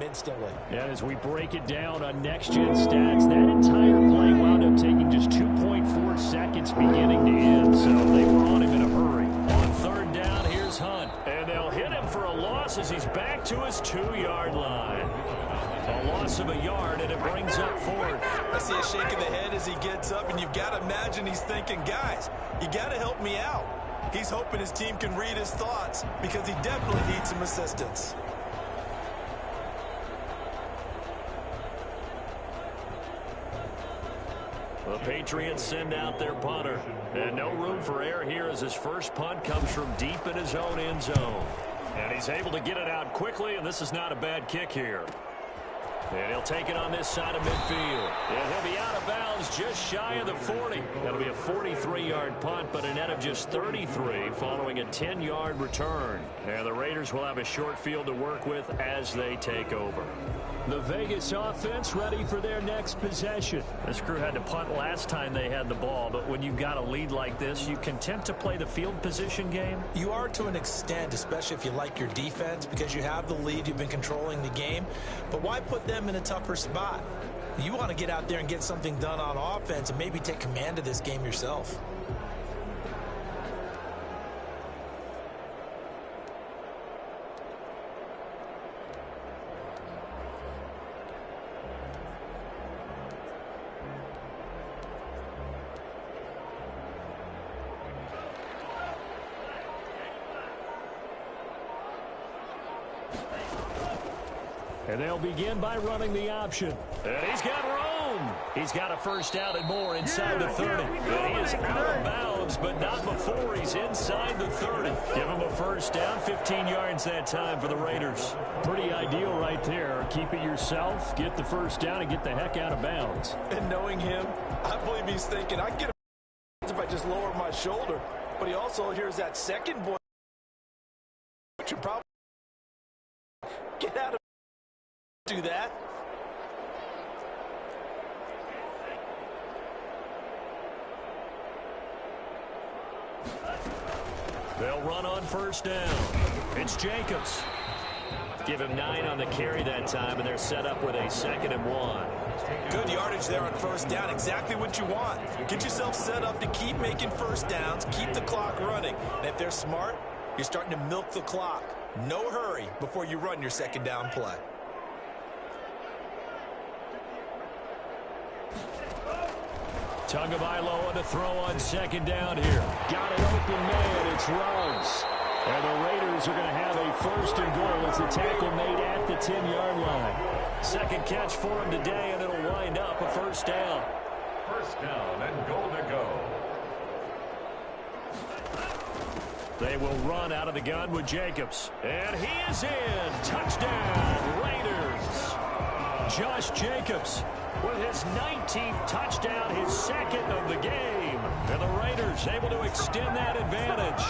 instantly. And as we break it down on next-gen stats, that entire play wound up taking just 2.4 seconds beginning to end, so they were on him in a hurry. On 3rd down, here's Hunt, and they'll hit him for a loss as he's back to his 2-yard line. A loss of a yard, and it brings up 4th. I see a shake of the head as he gets up, and you've got to imagine he's thinking, guys, you got to help me out. He's hoping his team can read his thoughts because he definitely needs some assistance. The Patriots send out their punter. And no room for error here as his first punt comes from deep in his own end zone. And he's able to get it out quickly, and this is not a bad kick here. And he'll take it on this side of midfield. And he'll be out of bounds just shy of the 40. That'll be a 43-yard punt, but a net of just 33 following a 10-yard return. And the Raiders will have a short field to work with as they take over. The Vegas offense ready for their next possession. This crew had to punt last time they had the ball, but when you've got a lead like this, you content to play the field position game? You are to an extent, especially if you like your defense, because you have the lead, you've been controlling the game. But why put them in a tougher spot? You want to get out there and get something done on offense and maybe take command of this game yourself. And they'll begin by running the option. And he's got room. He's got a first down and more inside the 30. And he is out of bounds, but not before he's inside the 30. Give him a first down, 15 yards that time for the Raiders. Pretty ideal right there. Keep it yourself, get the first down, and get the heck out of bounds. And knowing him, I believe he's thinking, I can get a if I just lower my shoulder. But he also hears that second voice, which would probably get out of do that. They'll run on first down. It's Jacobs. Give him 9 on the carry that time, and they're set up with a 2nd and 1. Good yardage there on first down. Exactly what you want. Get yourself set up to keep making first downs, keep the clock running. And if they're smart, you're starting to milk the clock. No hurry before you run your second down play. Tagovailoa on the throw on second down here. Got an open man. It's Ruggs. And the Raiders are going to have a first and goal. It's a tackle made at the 10-yard line. Second catch for him today, and it'll wind up a first down. First down and goal to go. They will run out of the gun with Jacobs. And he is in. Touchdown, Raiders. Josh Jacobs with his 19th touchdown, his 2nd of the game. And the Raiders able to extend that advantage.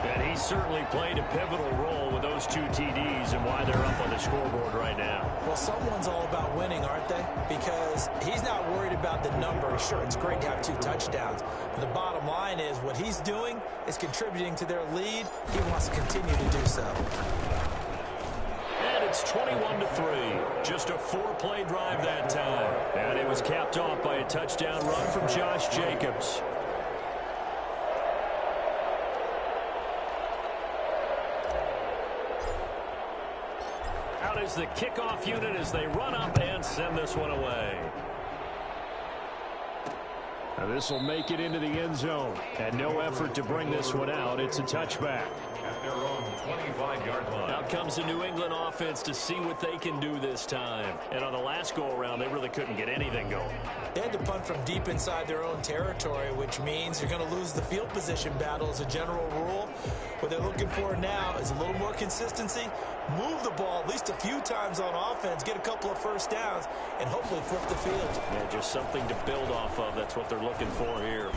And he certainly played a pivotal role with those 2 TDs and why they're up on the scoreboard right now. Well, someone's all about winning, aren't they? Because he's not worried about the number. Sure, it's great to have 2 touchdowns. But the bottom line is what he's doing is contributing to their lead. He wants to continue to do so. And it's 21-3. Just a 4-play drive that time. And it was capped off by a touchdown run from Josh Jacobs. Out is the kickoff unit as they run up and send this one away. Now this will make it into the end zone. And no effort to bring this one out. It's a touchback. At their own 25-yard line. Out comes the New England offense to see what they can do this time. And on the last go-around, they really couldn't get anything going. They had to punt from deep inside their own territory, which means you're going to lose the field position battle as a general rule. What they're looking for now is a little more consistency, move the ball at least a few times on offense, get a couple of first downs, and hopefully flip the field. Yeah, just something to build off of. That's what they're looking for here.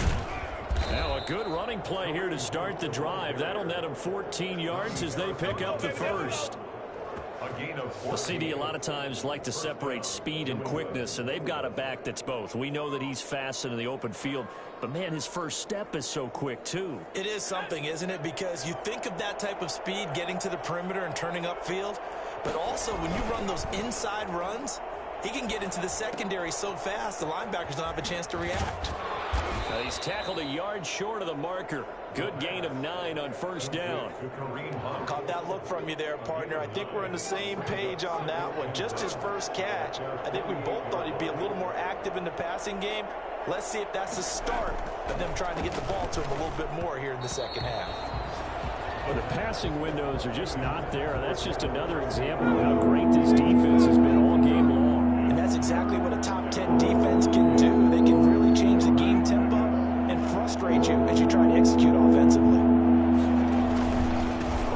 Now a good running play here to start the drive. That'll net them 14 yards as they pick up the first. A gain of 14. The CD a lot of times like to separate speed and quickness, and they've got a back that's both. We know that he's fast in the open field, but man, his first step is so quick too. It is something, isn't it? Because you think of that type of speed getting to the perimeter and turning upfield, but also when you run those inside runs, he can get into the secondary so fast the linebackers don't have a chance to react. He's tackled a yard short of the marker. Good gain of 9 on first down. Caught that look from you there, partner. I think we're on the same page on that one. Just his first catch. I think we both thought he'd be a little more active in the passing game. Let's see if that's the start of them trying to get the ball to him a little bit more here in the second half. Well, the passing windows are just not there. That's just another example of how great this defense has been all game long. And that's exactly what a top 10 defense can do. They can really change the game tempo and frustrate you as you try to execute offensively.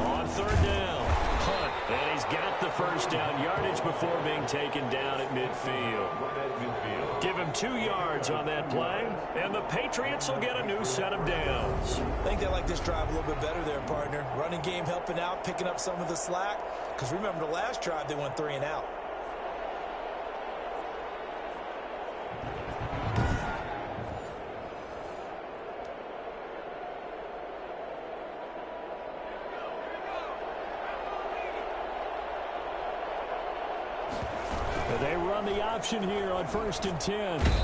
On third down, punt, and he's got the first down yardage before being taken down at midfield. Give him 2 yards on that play, and the Patriots will get a new set of downs. I think they like this drive a little bit better there, partner. Running game helping out, picking up some of the slack. Because remember the last drive, they went 3 and out. the option here on 1st and 10.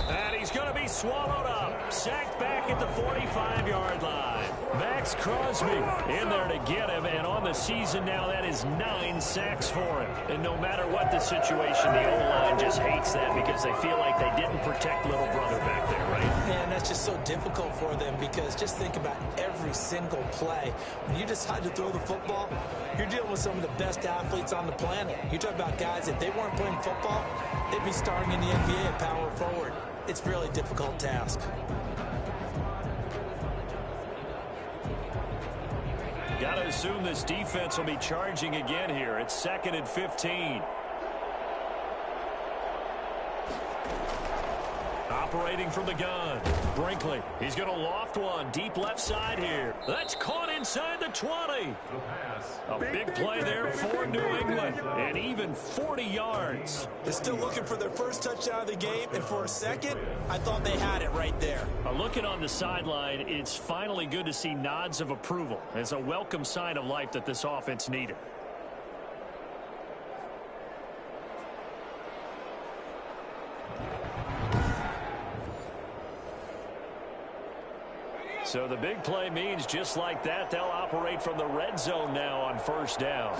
And he's going to be swallowed up. Sacked back at the 45-yard line. Max Crosby in there to get him. And on the season now, that is 9 sacks for him. And no matter what the situation, the O-line just hates that because they feel like they didn't protect little brother back there, right? Man, that's just so difficult for them because just think about every single play. When you decide to throw the football, you're dealing with some of the best athletes on the planet. You talk about guys, if they weren't playing football, they'd be starting in the NBA at power forward. It's a really difficult task. Got to assume this defense will be charging again here. It's 2nd and 15. Operating from the gun. Brinkley. He's going to loft one. Deep left side here. That's caught inside the 20. A big play there for New England. And even 40 yards. They're still looking for their first touchdown of the game. And for a second, I thought they had it right there. Looking on the sideline, it's finally good to see nods of approval. It's a welcome sign of life that this offense needed. So the big play means just like that, they'll operate from the red zone now on 1st down.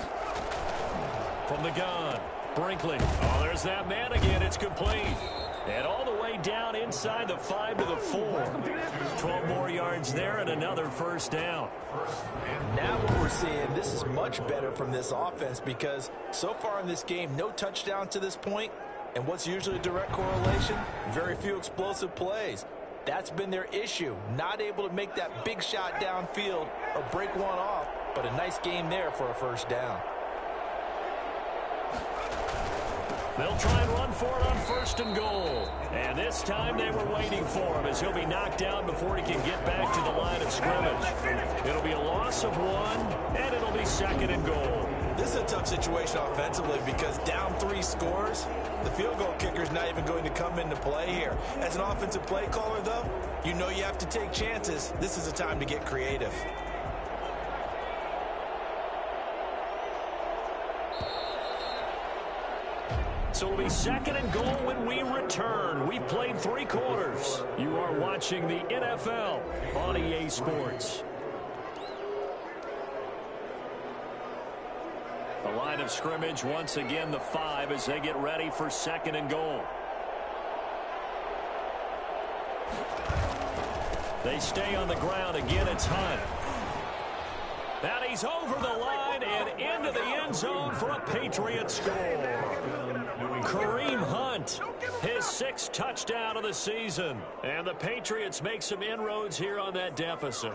From the gun, Brinkley. Oh, there's that man again. It's complete. And all the way down inside the 5 to the 4. 12 more yards there and another 1st down. Now what we're seeing, this is much better from this offense because so far in this game, no touchdowns to this point. And what's usually a direct correlation? Very few explosive plays. That's been their issue, not able to make that big shot downfield or break one off, but a nice game there for a 1st down. They'll try and run for it on 1st and goal. And this time they were waiting for him as he'll be knocked down before he can get back to the line of scrimmage. It'll be a loss of 1, and it'll be 2nd and goal. This is a tough situation offensively because down 3 scores, the field goal kicker's not even going to come into play here. As an offensive play caller, though, you know you have to take chances. This is a time to get creative. So it'll be 2nd and goal when we return. We've played 3 quarters. You are watching the NFL on EA Sports. The line of scrimmage, once again, the 5 as they get ready for 2nd and goal. They stay on the ground. Again, it's Hunt. And he's over the line and into the end zone for a Patriots score. Kareem Hunt, his 6th touchdown of the season. And the Patriots make some inroads here on that deficit.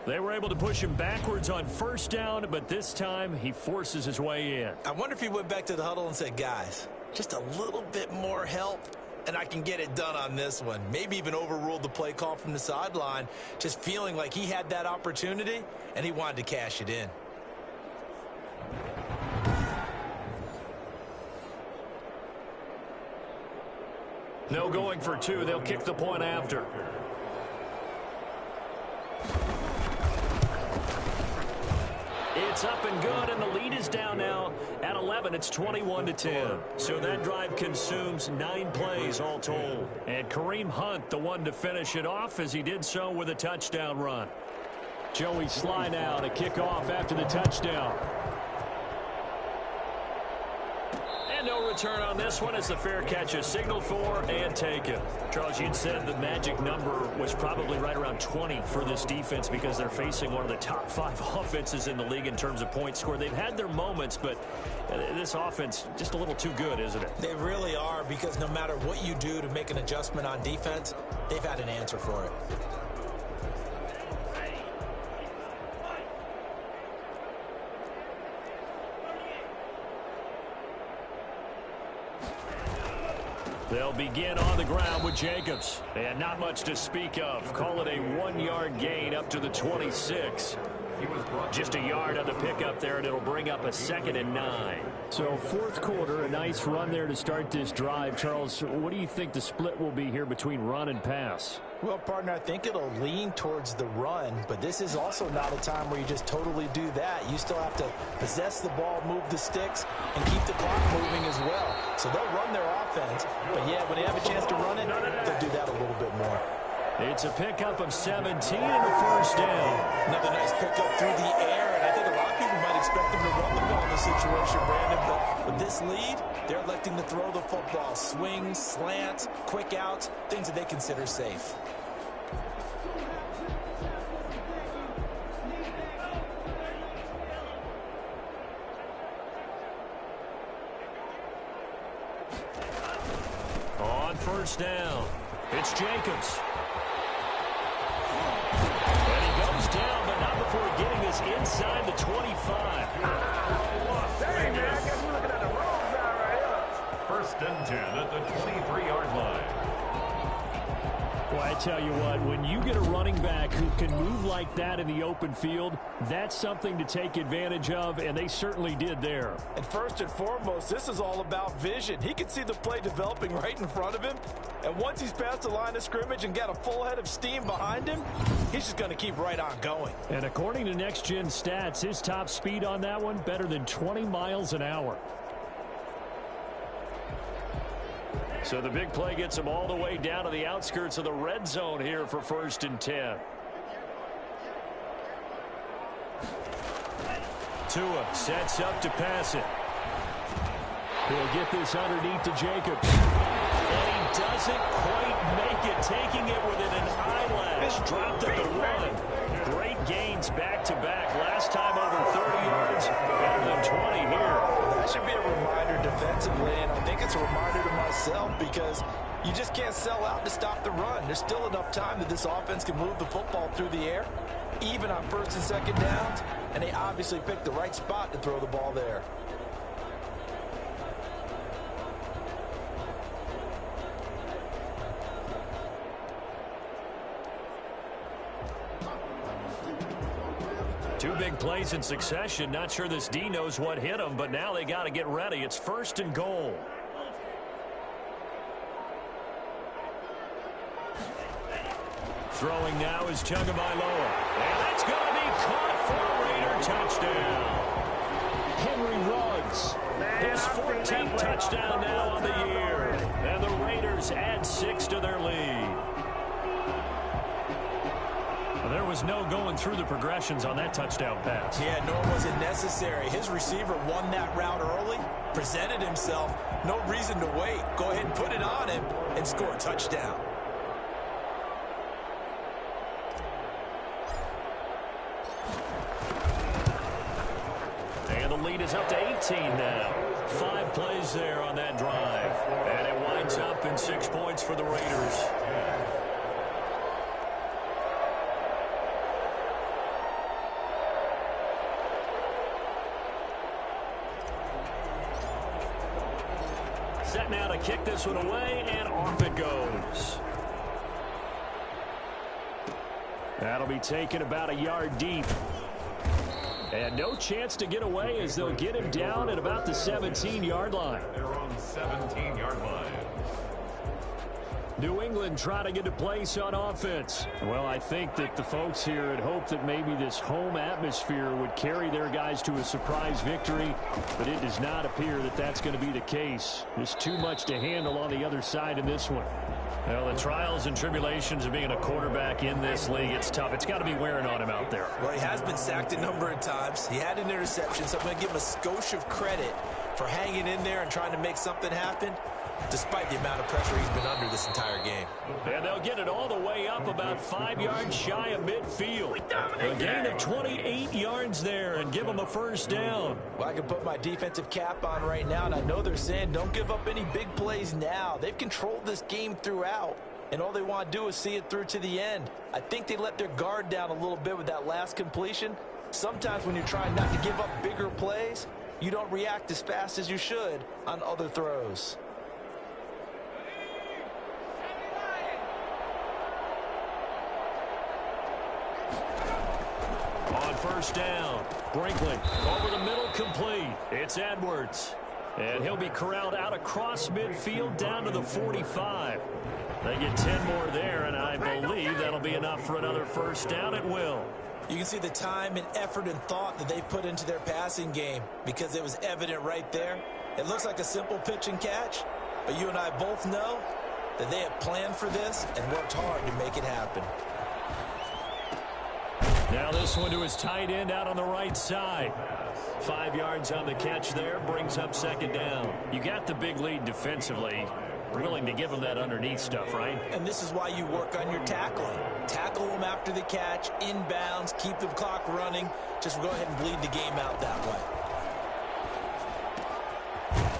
They were able to push him backwards on 1st down, but this time he forces his way in. I wonder if he went back to the huddle and said, guys, just a little bit more help, and I can get it done on this one. Maybe even overruled the play call from the sideline, just feeling like he had that opportunity, and he wanted to cash it in. No going for 2. They'll kick the point after. It's up and good, and the lead is down now at 11. It's 21-10. So that drive consumes 9 plays all told. And Kareem Hunt, the one to finish it off, as he did so with a touchdown run. Joey Sly now to kick off after the touchdown. And no return on this one as the fair catch is signaled for and taken. Charles, you'd said the magic number was probably right around 20 for this defense because they're facing one of the top 5 offenses in the league in terms of points scored. They've had their moments, but this offense just a little too good, isn't it? They really are, because no matter what you do to make an adjustment on defense, they've had an answer for it. They'll begin on the ground with Jacobs. And not much to speak of. Call it a 1-yard gain up to the 26. Just a yard on the pickup there, and it'll bring up a 2nd and 9. So fourth quarter, a nice run there to start this drive. Charles, what do you think the split will be here between run and pass? Well, partner, I think it'll lean towards the run, but this is also not a time where you just totally do that. You still have to possess the ball, move the sticks, and keep the clock moving as well. So they'll run their offense, but yeah, when they have a chance to run it, they'll do that a little bit more. It's a pickup of 17 and a first down. Another nice pickup through the air, and I think a lot of people might expect them to run the ball in this situation, Brandon, but with this lead, they're electing to throw the football. Swings, slants, quick outs, things that they consider safe. On first down, it's Jacobs. Down, but not before getting us inside the 25. Dang, man, I guess we're looking at the wrong side right here. First and 10 at the 23-yard line. Well, I tell you what, when you get a running back who can move like that in the open field, that's something to take advantage of, and they certainly did there. And first and foremost, this is all about vision. He can see the play developing right in front of him, and once he's past the line of scrimmage and got a full head of steam behind him, he's just going to keep right on going. And according to Next Gen Stats, his top speed on that one, better than 20 miles an hour. So the big play gets him all the way down to the outskirts of the red zone here for first and 10. Tua sets up to pass it. He'll get this underneath to Jacobs. And he doesn't quite make it, taking it within an eyelash. Dropped at the run. Great gains back-to-back. Last time over 30 yards, better than 20 here. That should be a reminder defensively, and I think it's a reminder to myself because you just can't sell out to stop the run. There's still enough time that this offense can move the football through the air, even on first and second downs, and they obviously picked the right spot to throw the ball there. Two big plays in succession. Not sure this D knows what hit him, but now they got to get ready. It's first and goal. Throwing now is Tagovailoa. And that's going to be caught for a Raider touchdown. Henry Ruggs. His 14th touchdown now on the year. And the Raiders add 6 to their lead. There was no going through the progressions on that touchdown pass. Yeah, nor was it necessary. His receiver won that route early, presented himself. No reason to wait. Go ahead and put it on him and score a touchdown. And the lead is up to 18 now. 5 plays there on that drive. And it winds up in 6 points for the Raiders. Set now to kick this one away, and off it goes. That'll be taken about a yard deep. And no chance to get away as they'll get him down at about the 17-yard line. They're on 17-yard line. New England trying to get a place on offense. Well, I think that the folks here had hoped that maybe this home atmosphere would carry their guys to a surprise victory, but it does not appear that that's going to be the case. There's too much to handle on the other side in this one. Well, the trials and tribulations of being a quarterback in this league, it's tough. It's got to be wearing on him out there. Well, he has been sacked a number of times. He had an interception, so I'm going to give him a skosh of credit for hanging in there and trying to make something happen, despite the amount of pressure he's been under this entire game. And they'll get it all the way up about 5 yards shy of midfield. A gain of 28 yards there and give them a first down. Well, I can put my defensive cap on right now, and I know they're saying don't give up any big plays now. They've controlled this game throughout, and all they want to do is see it through to the end. I think they let their guard down a little bit with that last completion. Sometimes when you're trying not to give up bigger plays, you don't react as fast as you should on other throws. On first down. Brinkley over the middle, complete. It's Edwards. And he'll be corralled out across midfield down to the 45. They get 10 more there, and I believe that'll be enough for another first down at will. You can see the time and effort and thought that they put into their passing game because it was evident right there. It looks like a simple pitch and catch, but you and I both know that they have planned for this and worked hard to make it happen. Now this one to his tight end out on the right side. 5 yards on the catch there, brings up second down. You got the big lead defensively. Willing to give them that underneath stuff, right? And this is why you work on your tackling. Tackle them after the catch, inbounds, keep the clock running. Just go ahead and bleed the game out that way.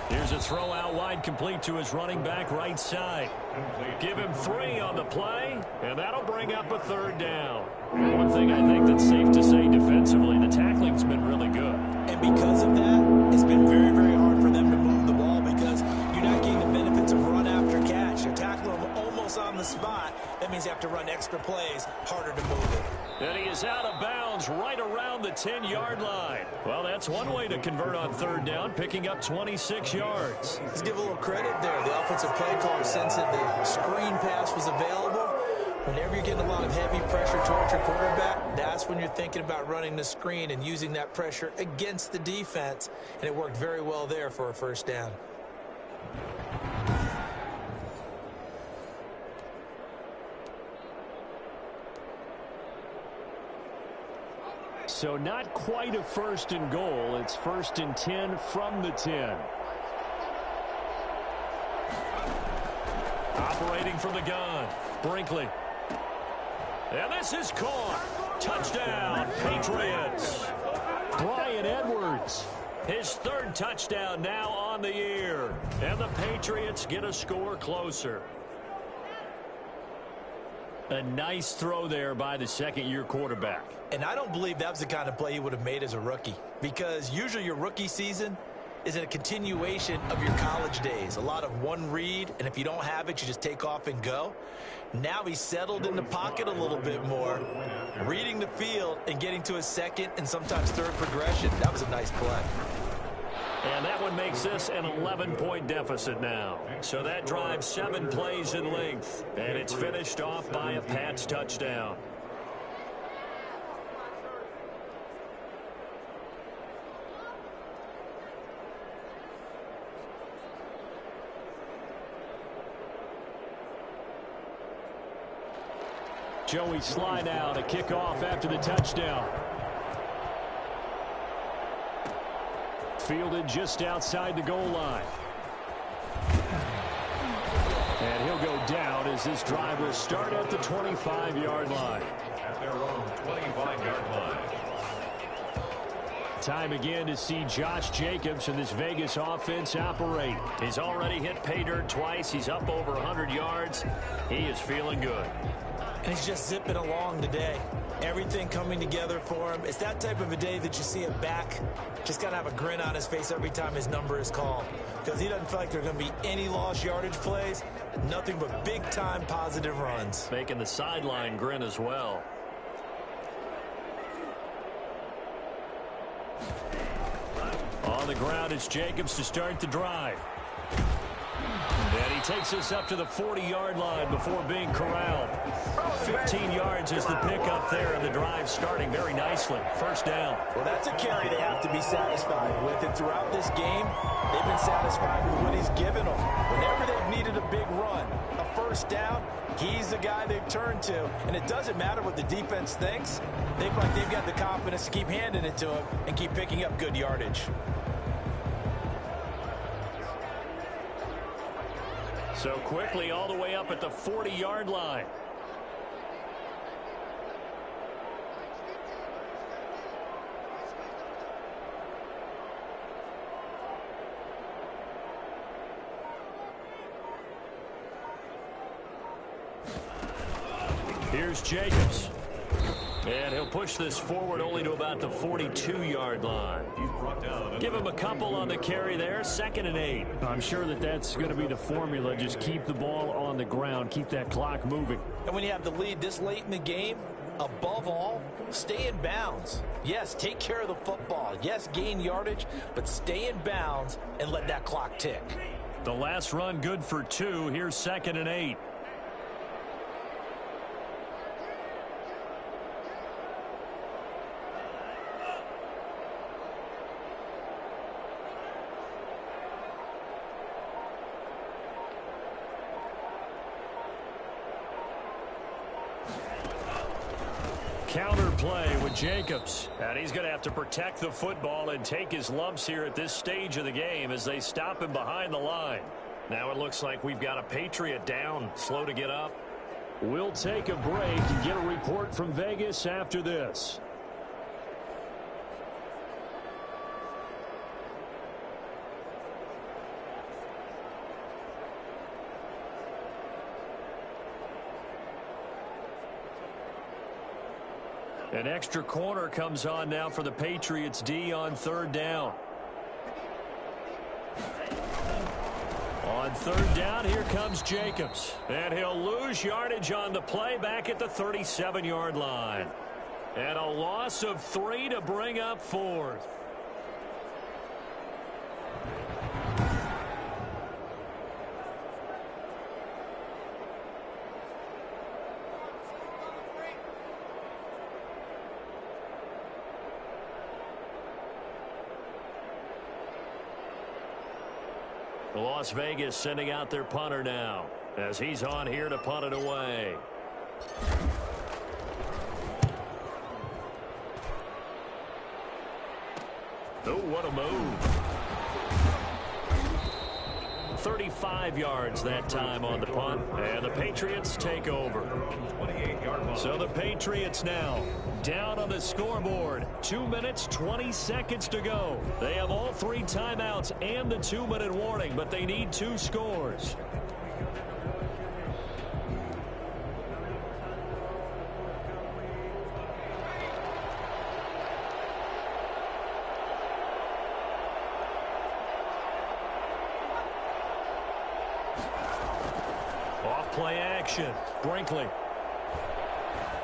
Here's a throw out wide, complete to his running back right side. Give him 3 on the play, and that'll bring up a third down. One thing I think that's safe to say defensively, the tackling's been really good. And because of that, it's been very, very hard for them to move the ball because you're not getting the benefits of run after catch. You're tackling them almost on the spot. That means you have to run extra plays, harder to move it. And he is out of bounds right around the 10-yard line. Well, that's one way to convert on third down, picking up 26 yards. Let's give a little credit there. The offensive play caller, since the screen pass was available, whenever you're getting a lot of heavy pressure towards your quarterback, that's when you're thinking about running the screen and using that pressure against the defense. And it worked very well there for a first down. So not quite a first and goal. It's first and 10 from the 10. Operating from the gun, Brinkley. And this is caught. Touchdown, Patriots. Bryan Edwards. His third touchdown now on the year. And the Patriots get a score closer. A nice throw there by the second-year quarterback. And I don't believe that was the kind of play he would have made as a rookie, because usually your rookie season is a continuation of your college days. A lot of one read, and if you don't have it, you just take off and go. Now he's settled in the pocket a little bit more, reading the field and getting to his second and sometimes third progression. That was a nice play. And that one makes this an 11-point deficit now. So that drives 7 plays in length. And it's finished off by a Pats touchdown. Joey slide out, a kickoff after the touchdown. Fielded just outside the goal line. And he'll go down as this drive will start at the 25-yard line. At their own 25-yard line. Time again to see Josh Jacobs and this Vegas offense operate. He's already hit pay dirt twice. He's up over 100 yards. He is feeling good. And he's just zipping along today. Everything coming together for him. It's that type of a day that you see a back just got to have a grin on his face every time his number is called, because he doesn't feel like there are going to be any lost yardage plays, nothing but big-time positive runs. Making the sideline grin as well. On the ground, it's Jacobs to start the drive. And he takes us up to the 40-yard line before being corralled. 15 yards is the pickup there, and the drive starting very nicely. First down. Well, that's a carry they have to be satisfied with. And throughout this game, they've been satisfied with what he's given them. Whenever they've needed a big run, a first down, he's the guy they've turned to. And it doesn't matter what the defense thinks. They feel like they've got the confidence to keep handing it to him and keep picking up good yardage. So quickly all the way up at the 40-yard line. Here's Jacobs. And he'll push this forward only to about the 42-yard line. Give him a couple on the carry there, 2nd and 8. I'm sure that that's going to be the formula. Just keep the ball on the ground, keep that clock moving. And when you have the lead this late in the game, Above all, stay in bounds. Yes, take care of the football. Yes, gain yardage, but stay in bounds and let that clock tick. The last run good for 2. Here's 2nd and 8. Counter play with Jacobs. And he's going to have to protect the football and take his lumps here at this stage of the game as they stop him behind the line. Now it looks like we've got a Patriot down, slow to get up. We'll take a break and get a report from Vegas after this. An extra corner comes on now for the Patriots D on 3rd down. On 3rd down, here comes Jacobs. And he'll lose yardage on the play back at the 37-yard line. And a loss of 3 to bring up 4th. Las Vegas sending out their punter now as he's on here to punt it away. Oh, what a move. 35 yards that time on the punt, and the Patriots take over. So the Patriots now down on the scoreboard. 2 minutes, 20 seconds to go. They have all 3 timeouts and the 2-minute warning, but they need 2 scores. Play action. Brinkley.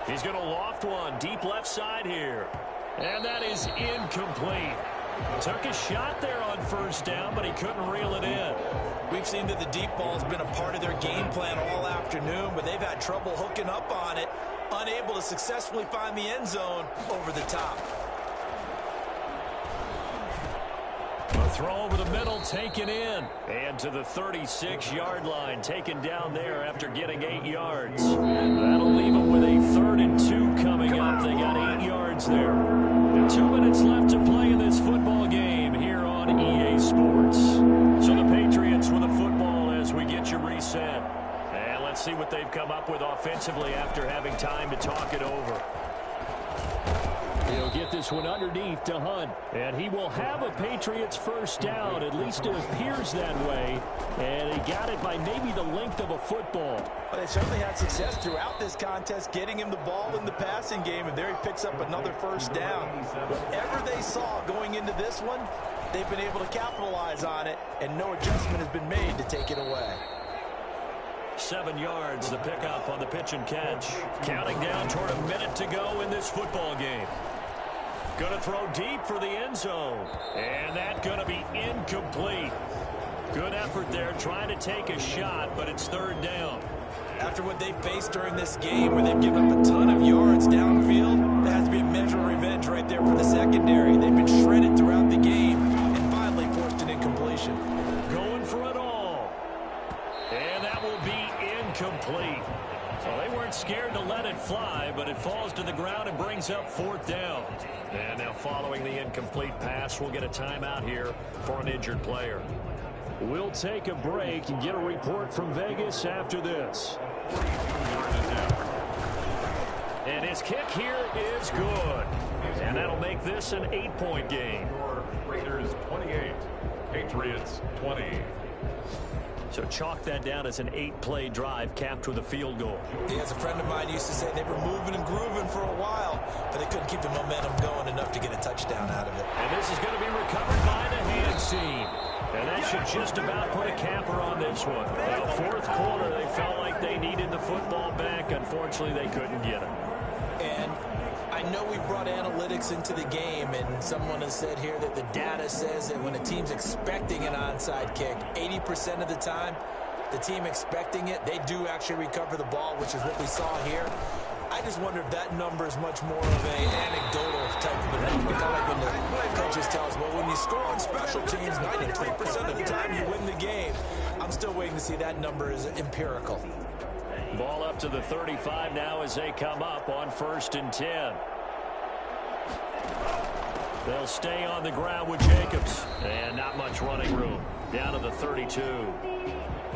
He's going to loft one deep left side here. And that is incomplete. Took a shot there on 1st down, but he couldn't reel it in. We've seen that the deep ball has been a part of their game plan all afternoon, but they've had trouble hooking up on it, unable to successfully find the end zone over the top. A throw over the middle, taken in. And to the 36-yard line, taken down there after getting 8 yards. That'll leave them with a 3rd and 2 coming up. They got 8 yards there. 2 minutes left to play in this football game here on EA Sports. So the Patriots with a football as we get you reset. And let's see what they've come up with offensively after having time to talk it over. He'll get this one underneath to Hunt. And he will have a Patriots 1st down. At least it appears that way. And he got it by maybe the length of a football. Well, they certainly had success throughout this contest, getting him the ball in the passing game. And there he picks up another 1st down. Whatever they saw going into this one, they've been able to capitalize on it. And no adjustment has been made to take it away. 7 yards, the pickup on the pitch and catch. Counting down toward a minute to go in this football game. Going to throw deep for the end zone. And that's going to be incomplete. Good effort there trying to take a shot, but it's 3rd down. After what they've faced during this game where they've given up a ton of yards downfield, there has to be a measure of revenge right there for the secondary. They've been shredded throughout the game and finally forced an incompletion. Going for it all. And that will be incomplete. Well, they weren't scared to let it fly, but it falls to the ground and brings up 4th down. And now following the incomplete pass, we'll get a timeout here for an injured player. We'll take a break and get a report from Vegas after this. And his kick here is good. And that'll make this an 8-point game. Raiders 28, Patriots 20. So chalk that down as an 8-play drive capped with a field goal. Yeah, as a friend of mine used to say, they were moving and grooving for a while, but they couldn't keep the momentum going enough to get a touchdown out of it. And this is going to be recovered by the hand seam. And that should just about put a capper on this one. Now, 4th quarter, they felt like they needed the football back. Unfortunately, they couldn't get it. And I know we brought analytics into the game, and someone has said here that the data says that when a team's expecting an onside kick, 80% of the time, the team expecting it, they do actually recover the ball, which is what we saw here. I just wonder if that number is much more of an anecdotal type of a number. Kind of like when the coaches tell us, well, when you score on special teams, 93% of the time you win the game. I'm still waiting to see that number is empirical. Ball up to the 35 now as they come up on 1st and 10. They'll stay on the ground with Jacobs. And not much running room. Down to the 32.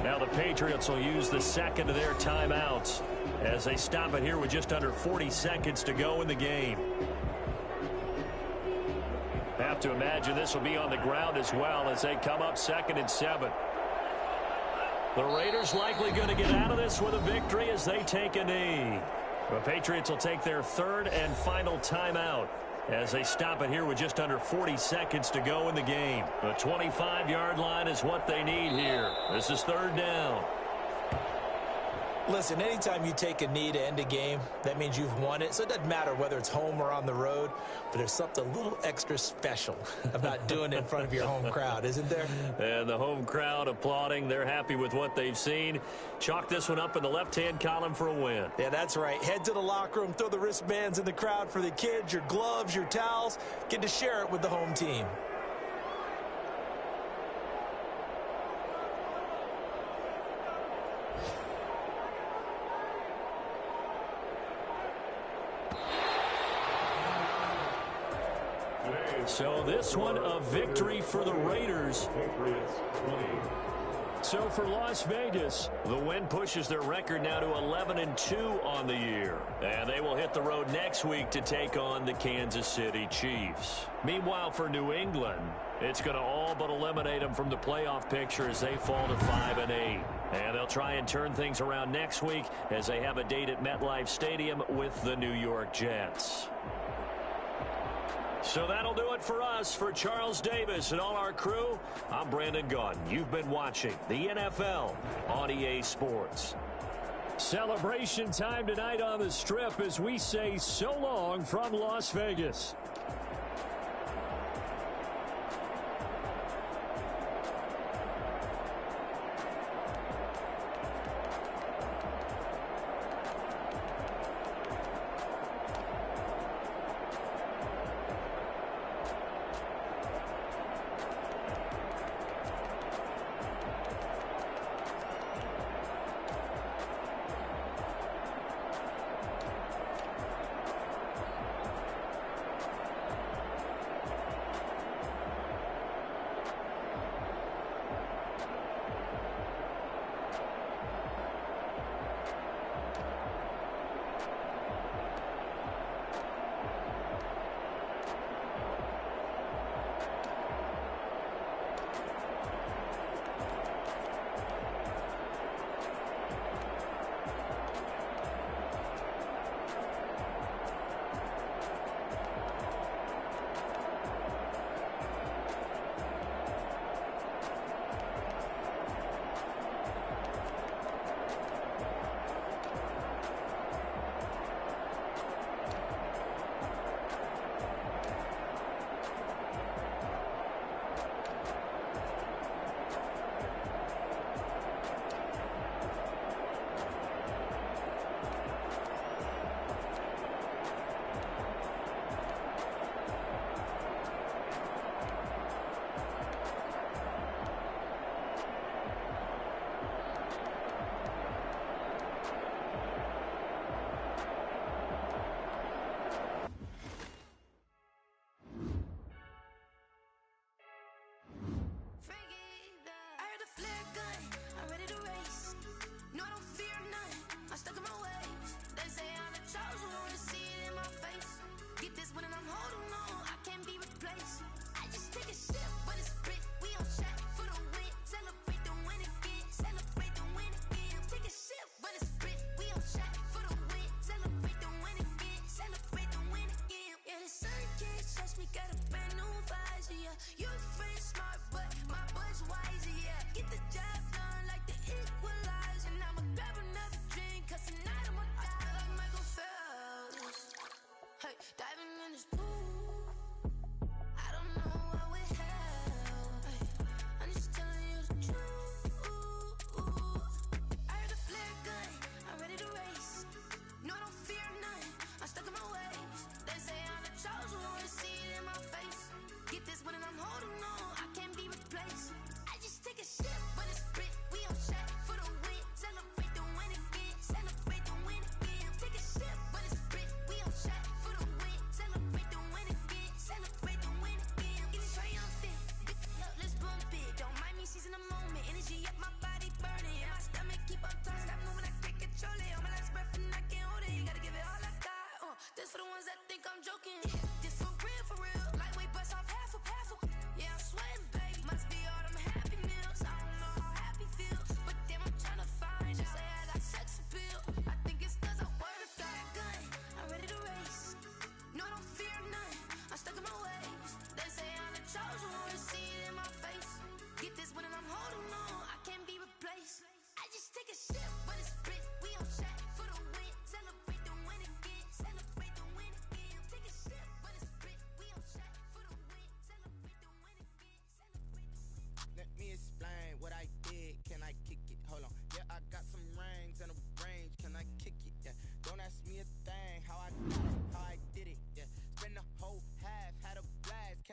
Now the Patriots will use the second of their timeouts as they stop it here with just under 40 seconds to go in the game. Have to imagine this will be on the ground as well as they come up 2nd and 7. The Raiders likely going to get out of this with a victory as they take a knee. The Patriots will take their 3rd and final timeout as they stop it here with just under 40 seconds to go in the game. The 25-yard line is what they need here. This is 3rd down. Listen, anytime you take a knee to end a game, that means you've won it. So it doesn't matter whether it's home or on the road, but there's something a little extra special about doing it in front of your home crowd, isn't there? And the home crowd applauding. They're happy with what they've seen. Chalk this one up in the left-hand column for a win. Yeah, that's right. Head to the locker room, throw the wristbands in the crowd for the kids, your gloves, your towels. Get to share it with the home team. So this one a victory for the Raiders. So for Las Vegas, the win pushes their record now to 11-2 on the year. And they will hit the road next week to take on the Kansas City Chiefs. Meanwhile, for New England, it's going to all but eliminate them from the playoff picture as they fall to 5-8. And they'll try and turn things around next week as they have a date at MetLife Stadium with the New York Jets. So that'll do it for us. For Charles Davis and all our crew, I'm Brandon Gaudin. You've been watching the NFL on EA Sports. Celebration time tonight on the Strip as we say so long from Las Vegas.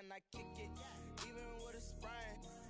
and I kick it, even with a sprain.